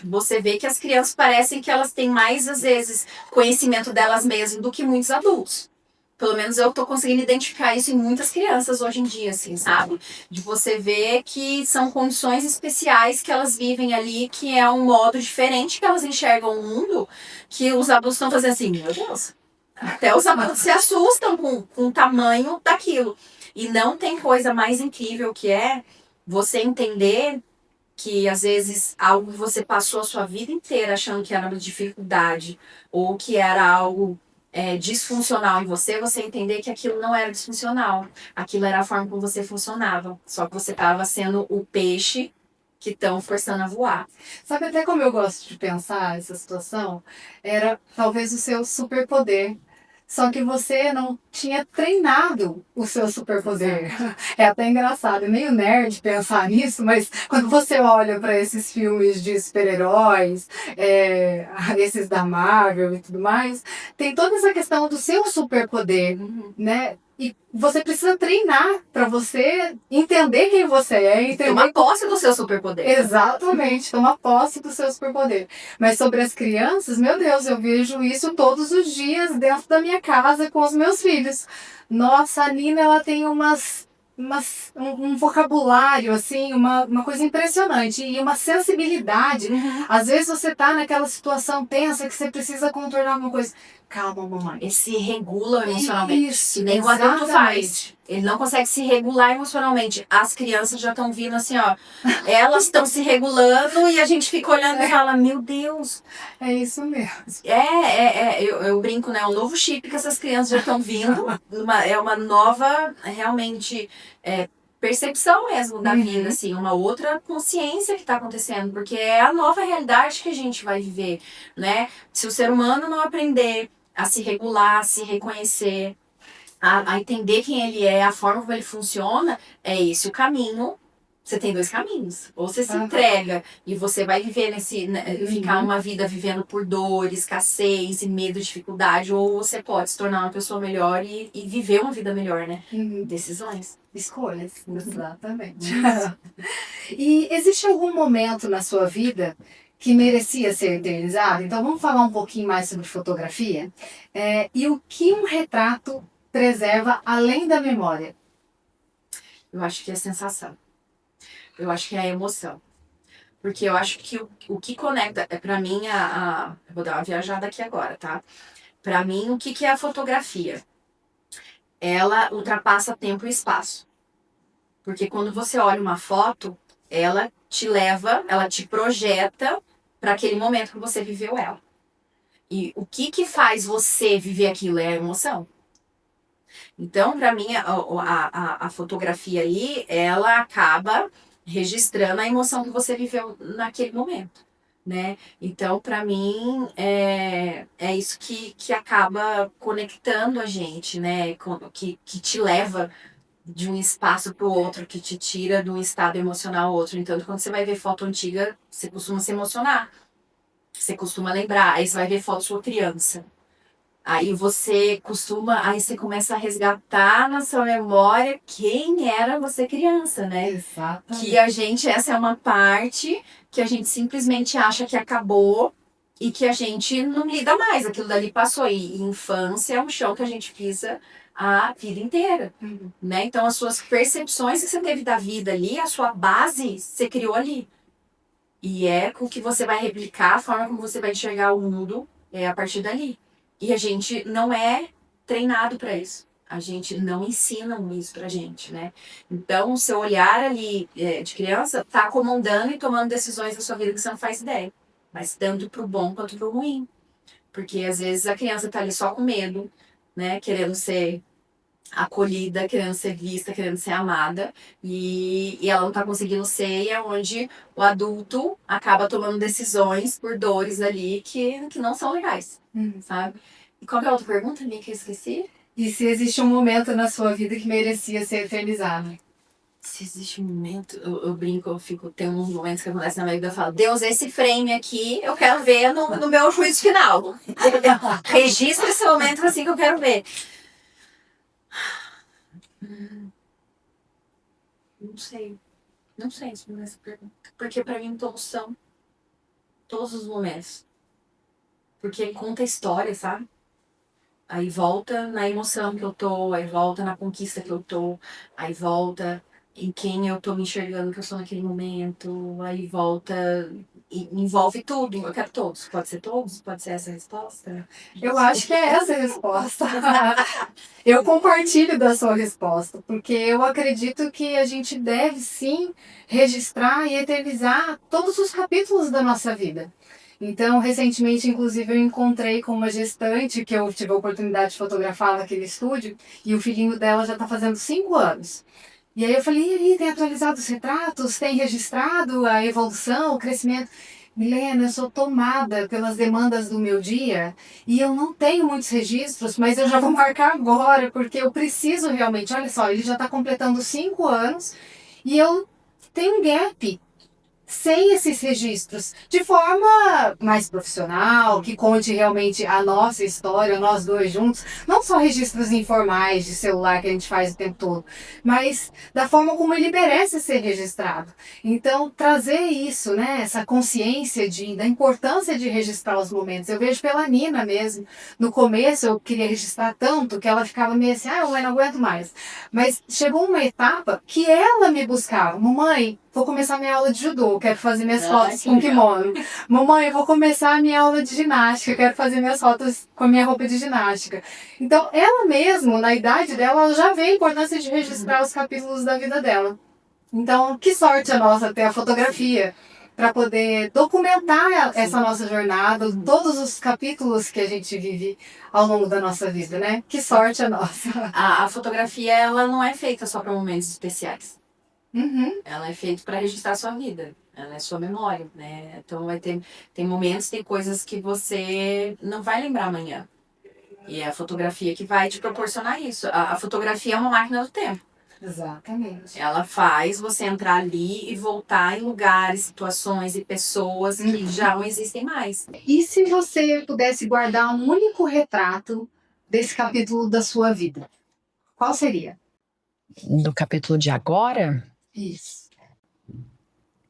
Você vê que as crianças parecem que elas têm mais, às vezes, conhecimento delas mesmas do que muitos adultos. Pelo menos eu tô conseguindo identificar isso em muitas crianças hoje em dia, assim, sabe? De você ver que são condições especiais que elas vivem ali, que é um modo diferente que elas enxergam o mundo, que os adultos estão fazendo assim, meu Deus. Até os adultos se assustam com o tamanho daquilo. E não tem coisa mais incrível que é você entender que, às vezes, algo que você passou a sua vida inteira achando que era uma dificuldade ou que era algo disfuncional em você, você entender que aquilo não era disfuncional. Aquilo era a forma como você funcionava. Só que você estava sendo o peixe que estão forçando a voar. Sabe até como eu gosto de pensar essa situação? Era talvez o seu superpoder. Só que você não tinha treinado o seu superpoder. É até engraçado, é meio nerd pensar nisso, mas quando você olha para esses filmes de super-heróis, esses da Marvel e tudo mais, tem toda essa questão do seu superpoder, né? E você precisa treinar para você entender quem você é. Entender... Tomar posse do seu superpoder. Exatamente, tomar posse do seu superpoder. Mas sobre as crianças, meu Deus, eu vejo isso todos os dias dentro da minha casa com os meus filhos. Nossa, a Nina, ela tem um vocabulário, assim, uma coisa impressionante e uma sensibilidade. Às vezes você tá naquela situação tensa que você precisa contornar alguma coisa. Calma, mamãe. Eles se regulam emocionalmente. Isso, nem o adulto faz. Ele não consegue se regular emocionalmente. As crianças já estão vindo assim, ó. Elas estão se regulando e a gente fica olhando e fala, meu Deus. É isso mesmo. Eu brinco, né? Um novo chip que essas crianças já estão vindo. É uma nova, realmente, percepção mesmo da vida, assim. Uma outra consciência que está acontecendo. Porque é a nova realidade que a gente vai viver, né? Se o ser humano não aprender a se regular, a se reconhecer, a entender quem ele é, a forma como ele funciona, é esse o caminho. Você tem dois caminhos. Ou você se entrega e você vai viver ficar uma vida vivendo por dor, escassez, medo, dificuldade, ou você pode se tornar uma pessoa melhor e viver uma vida melhor, né? Decisões. Escolhas, exatamente. E existe algum momento na sua vida que merecia ser eternizado? Então vamos falar um pouquinho mais sobre fotografia. E o que um retrato preserva além da memória? Eu acho que é a sensação. Eu acho que é a emoção. Porque eu acho que o que conecta, pra mim, eu vou dar uma viajada aqui agora, tá? Pra mim, o que é a fotografia? Ela ultrapassa tempo e espaço. Porque quando você olha uma foto, ela te leva, ela te projeta para aquele momento que você viveu ela. E o que faz você viver aquilo é a emoção. Então, para mim, a fotografia aí, ela acaba registrando a emoção que você viveu naquele momento, né? Então, para mim, é isso que acaba conectando a gente, né? Que te leva de um espaço para o outro, que te tira de um estado emocional ao outro. Então, quando você vai ver foto antiga, você costuma se emocionar. Você costuma lembrar. Aí você vai ver foto sua criança. Aí você começa a resgatar na sua memória quem era você criança, né? Exatamente. Que essa é uma parte que a gente simplesmente acha que acabou e que a gente não lida mais, aquilo dali passou. E infância é um chão que a gente pisa a vida inteira, né? Então as suas percepções que você teve da vida ali, a sua base, você criou ali. E é com que você vai replicar, a forma como você vai enxergar o mundo é a partir dali. E a gente não é treinado para isso. A gente não ensina isso pra gente, né? Então, o seu olhar ali de criança tá comandando e tomando decisões da sua vida que você não faz ideia. Mas tanto pro bom quanto pro ruim. Porque às vezes a criança tá ali só com medo, né? Querendo ser acolhida, querendo ser vista, querendo ser amada, e ela não tá conseguindo ser, e é onde o adulto acaba tomando decisões por dores ali que não são legais, sabe? E qual que é a outra pergunta, Mia, que eu esqueci? E se existe um momento na sua vida que merecia ser eternizado? Se existe um momento, eu brinco, tem uns momentos que acontecem na minha vida, eu falo, Deus, esse frame aqui eu quero ver no meu juízo final. Registra esse momento assim que eu quero ver. Não sei responder essa pergunta. Porque pra mim todos são. Todos os momentos. Porque conta a história, sabe? Aí volta na emoção que eu tô, aí volta na conquista que eu tô, aí volta em quem eu tô me enxergando que eu sou naquele momento, aí volta e envolve tudo. Eu quero todos. Pode ser todos? Pode ser essa a resposta? Eu acho que é essa a resposta. Eu compartilho da sua resposta, porque eu acredito que a gente deve sim registrar e eternizar todos os capítulos da nossa vida. Então, recentemente, inclusive, eu encontrei com uma gestante que eu tive a oportunidade de fotografar naquele estúdio, e o filhinho dela já está fazendo 5 anos. E aí eu falei, e aí, tem atualizado os retratos? Tem registrado a evolução, o crescimento? Milena, eu sou tomada pelas demandas do meu dia e eu não tenho muitos registros, mas eu já vou marcar agora, porque eu preciso realmente. Olha só, ele já está completando 5 anos e eu tenho um gap sem esses registros, de forma mais profissional, que conte realmente a nossa história, nós dois juntos, não só registros informais de celular que a gente faz o tempo todo, mas da forma como ele merece ser registrado. Então, trazer isso, né, essa consciência da importância de registrar os momentos. Eu vejo pela Nina mesmo, no começo eu queria registrar tanto que ela ficava meio assim, eu não aguento mais. Mas chegou uma etapa que ela me buscava, mamãe, vou começar minha aula de judô, quero fazer minhas fotos com kimono. Mamãe, eu vou começar a minha aula de ginástica, quero fazer minhas fotos com a minha roupa de ginástica. Então, ela mesmo, na idade dela, ela já vê a importância de registrar os capítulos da vida dela. Então, que sorte a nossa ter a fotografia para poder documentar essa nossa jornada, todos os capítulos que a gente vive ao longo da nossa vida, né? Que sorte a nossa. A fotografia, ela não é feita só para momentos especiais. Ela é feita para registrar a sua vida, ela é sua memória, né? Então tem momentos, tem coisas que você não vai lembrar amanhã. E é a fotografia que vai te proporcionar isso. A fotografia é uma máquina do tempo. Exatamente. Ela faz você entrar ali e voltar em lugares, situações e pessoas que já não existem mais. E se você pudesse guardar um único retrato desse capítulo da sua vida, qual seria? Do capítulo de agora? Isso.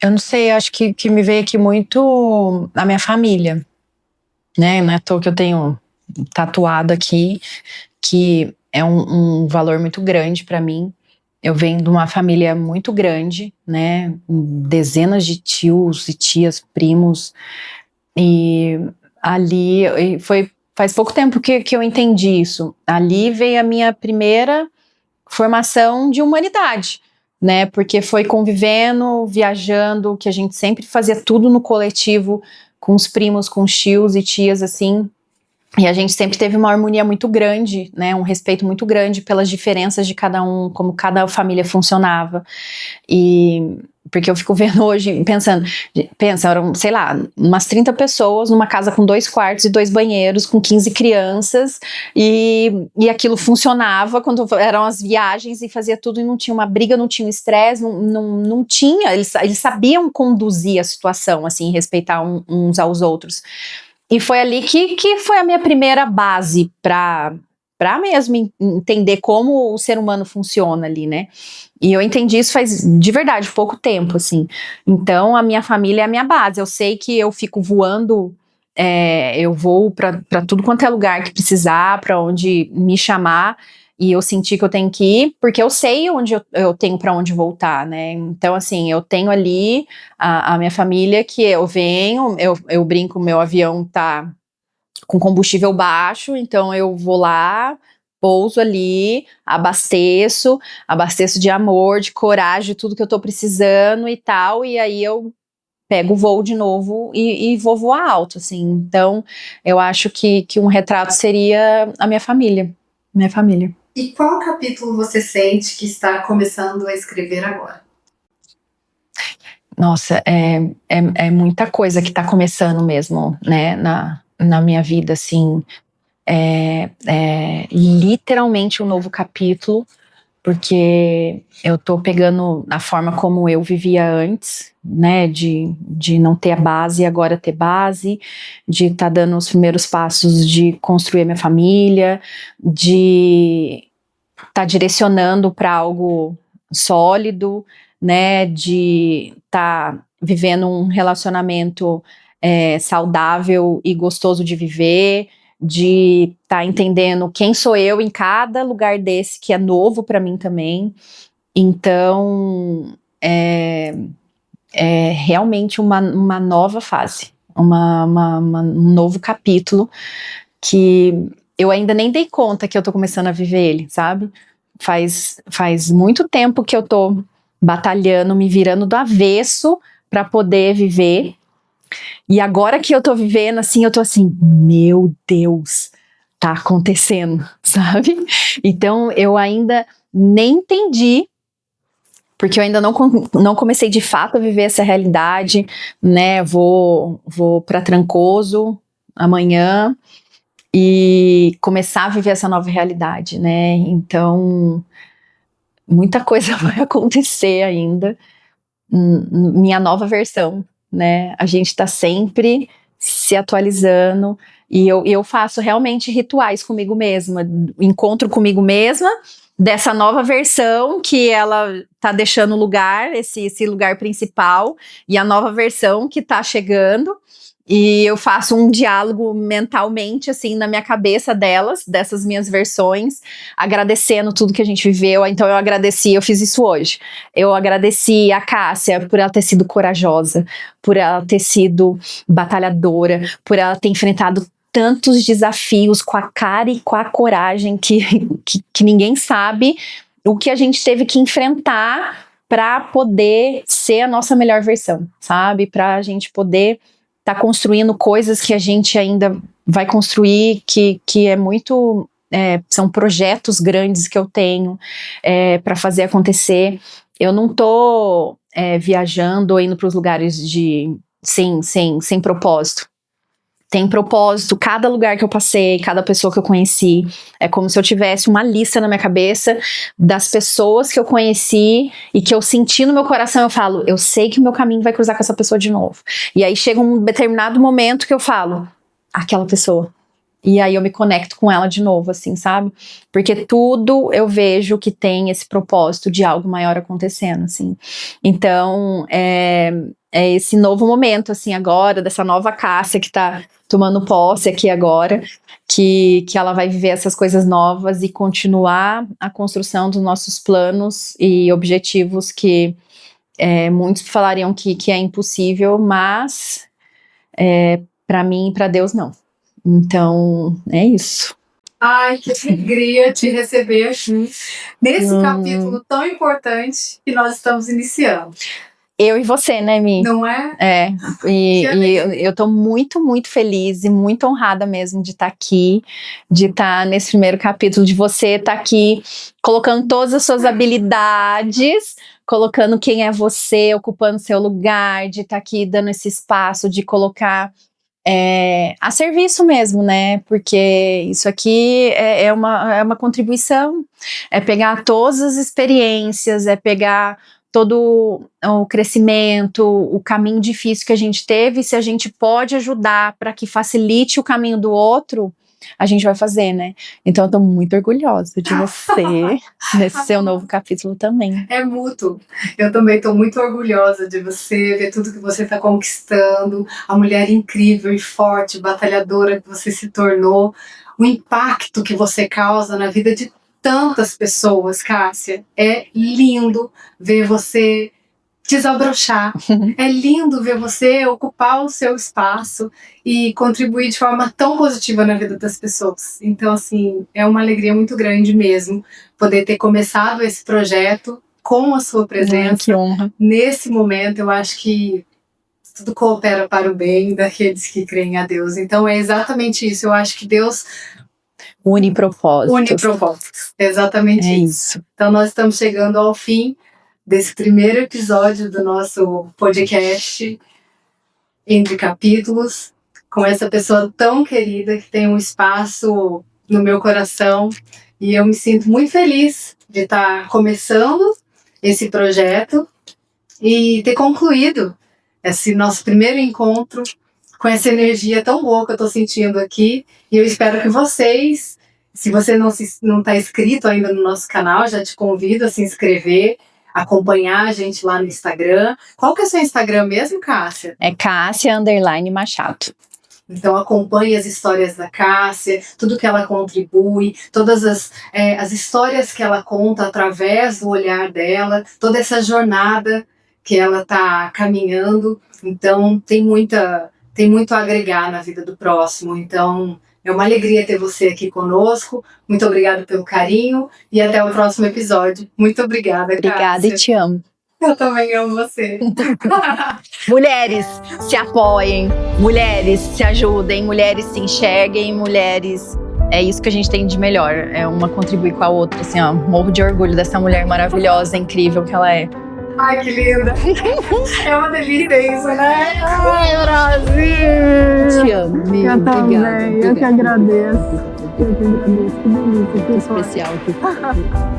Eu não sei, acho que me veio aqui muito a minha família, né? Não é à toa que eu tenho tatuado aqui, que é um valor muito grande para mim. Eu venho de uma família muito grande, né? Dezenas de tios e tias, primos, e ali faz pouco tempo que eu entendi isso. Ali veio a minha primeira formação de humanidade, né? Porque foi convivendo, viajando, que a gente sempre fazia tudo no coletivo, com os primos, com os tios e tias, assim. E a gente sempre teve uma harmonia muito grande, né? Um respeito muito grande pelas diferenças de cada um, como cada família funcionava. E porque eu fico vendo hoje, pensa, eram, sei lá, umas 30 pessoas numa casa com 2 quartos e 2 banheiros, com 15 crianças, e aquilo funcionava quando eram as viagens e fazia tudo e não tinha uma briga, não tinha um estresse, não tinha, eles sabiam conduzir a situação, assim, respeitar uns aos outros. E foi ali que foi a minha primeira base para mesmo entender como o ser humano funciona ali, né? E eu entendi isso faz, de verdade, pouco tempo, assim. Então, a minha família é a minha base. Eu sei que eu fico voando eu vou para tudo quanto é lugar que precisar, para onde me chamar, e eu sentir que eu tenho que ir, porque eu sei onde eu tenho para onde voltar, né? Então, assim, eu tenho ali a minha família que eu venho, eu brinco, meu avião tá com combustível baixo, então eu vou lá, pouso ali, abasteço de amor, de coragem, tudo que eu tô precisando e tal, e aí eu pego o voo de novo e vou voar alto, assim. Então, eu acho que um retrato seria a minha família. Minha família. E qual capítulo você sente que está começando a escrever agora? Nossa, é muita coisa que tá começando mesmo, né, na minha vida, assim. É literalmente um novo capítulo, porque eu tô pegando a forma como eu vivia antes, né, de não ter a base e agora ter base, de estar dando os primeiros passos de construir a minha família, de estar direcionando para algo sólido, né, de estar vivendo um relacionamento saudável e gostoso de viver, de estar entendendo quem sou eu em cada lugar desse que é novo para mim também. Então, é realmente uma nova fase, um novo capítulo que eu ainda nem dei conta que eu tô começando a viver ele, sabe? Faz muito tempo que eu tô batalhando, me virando do avesso para poder viver. E agora que eu tô vivendo, assim, eu tô assim, meu Deus, tá acontecendo, sabe? Então, eu ainda nem entendi, porque eu ainda não comecei de fato a viver essa realidade, né? Vou para Trancoso amanhã e começar a viver essa nova realidade, né? Então, muita coisa vai acontecer ainda. Minha nova versão, né? A gente tá sempre se atualizando e eu faço realmente rituais comigo mesma, encontro comigo mesma dessa nova versão que ela tá deixando lugar, esse lugar principal, e a nova versão que tá chegando. E eu faço um diálogo mentalmente, assim, na minha cabeça dessas minhas versões, agradecendo tudo que a gente viveu. Então eu fiz isso hoje. Eu agradeci a Cássia por ela ter sido corajosa, por ela ter sido batalhadora, por ela ter enfrentado tantos desafios com a cara e com a coragem que ninguém sabe o que a gente teve que enfrentar para poder ser a nossa melhor versão, sabe? Para a gente poder tá construindo coisas que a gente ainda vai construir, que é muito, são projetos grandes que eu tenho para fazer acontecer. Eu não tô viajando ou indo para os lugares sem propósito. Tem propósito, cada lugar que eu passei, cada pessoa que eu conheci, é como se eu tivesse uma lista na minha cabeça das pessoas que eu conheci e que eu senti no meu coração. Eu falo, eu sei que o meu caminho vai cruzar com essa pessoa de novo. E aí chega um determinado momento que eu falo, aquela pessoa. E aí eu me conecto com ela de novo, assim, sabe? Porque tudo eu vejo que tem esse propósito de algo maior acontecendo, assim. Então, é esse novo momento, assim, agora, dessa nova Cássia que tá tomando posse aqui agora, que ela vai viver essas coisas novas e continuar a construção dos nossos planos e objetivos que muitos falariam que é impossível, mas para mim e para Deus não. Então, é isso. Ai, que alegria te receber aqui nesse capítulo tão importante que nós estamos iniciando. Eu e você, né, Mi? Não é? E eu tô muito, muito feliz e muito honrada mesmo de estar aqui, de estar nesse primeiro capítulo, de você estar aqui colocando todas as suas habilidades, colocando quem é você, ocupando seu lugar, de estar aqui dando esse espaço, de colocar a serviço mesmo, né? Porque isso aqui é uma contribuição, é pegar todas as experiências, é pegar todo o crescimento, o caminho difícil que a gente teve, se a gente pode ajudar para que facilite o caminho do outro, a gente vai fazer, né? Então eu tô muito orgulhosa de você nesse seu novo capítulo também. É mútuo. Eu também estou muito orgulhosa de você, ver tudo que você está conquistando, a mulher incrível e forte, batalhadora que você se tornou, o impacto que você causa na vida de tantas pessoas, Cássia. É lindo ver você desabrochar. É lindo ver você ocupar o seu espaço e contribuir de forma tão positiva na vida das pessoas. Então, assim, é uma alegria muito grande mesmo poder ter começado esse projeto com a sua presença. Que honra. Nesse momento, eu acho que tudo coopera para o bem daqueles que creem a Deus. Então, é exatamente isso. Eu acho que Deus une propósitos. Une propósitos. Exatamente isso. Então, nós estamos chegando ao fim desse primeiro episódio do nosso podcast Entre Capítulos, com essa pessoa tão querida que tem um espaço no meu coração, e eu me sinto muito feliz de estar começando esse projeto e ter concluído esse nosso primeiro encontro com essa energia tão boa que eu estou sentindo aqui, e eu espero que vocês, se você não está inscrito ainda no nosso canal, já te convido a se inscrever, acompanhar a gente lá no Instagram. Qual que é o seu Instagram mesmo, Cássia? É Cássia_Machado. Então acompanhe as histórias da Cássia, tudo que ela contribui, todas as histórias que ela conta através do olhar dela, toda essa jornada que ela está caminhando. Então tem muito a agregar na vida do próximo. Então é uma alegria ter você aqui conosco. Muito obrigada pelo carinho e até o próximo episódio. Muito obrigada, Cássia. Obrigada e te amo. Eu também amo você. Mulheres, se apoiem. Mulheres, se ajudem. Mulheres, se enxerguem. Mulheres, é isso que a gente tem de melhor. É uma contribuir com a outra. Assim, ó, morro de orgulho dessa mulher maravilhosa, incrível que ela é. Ai, que linda. É uma delícia isso, né? Ai, Brasil! Te amo, amiga. Eu também. Obrigada. Eu que agradeço. Que delícia. Que Especial. Obrigada.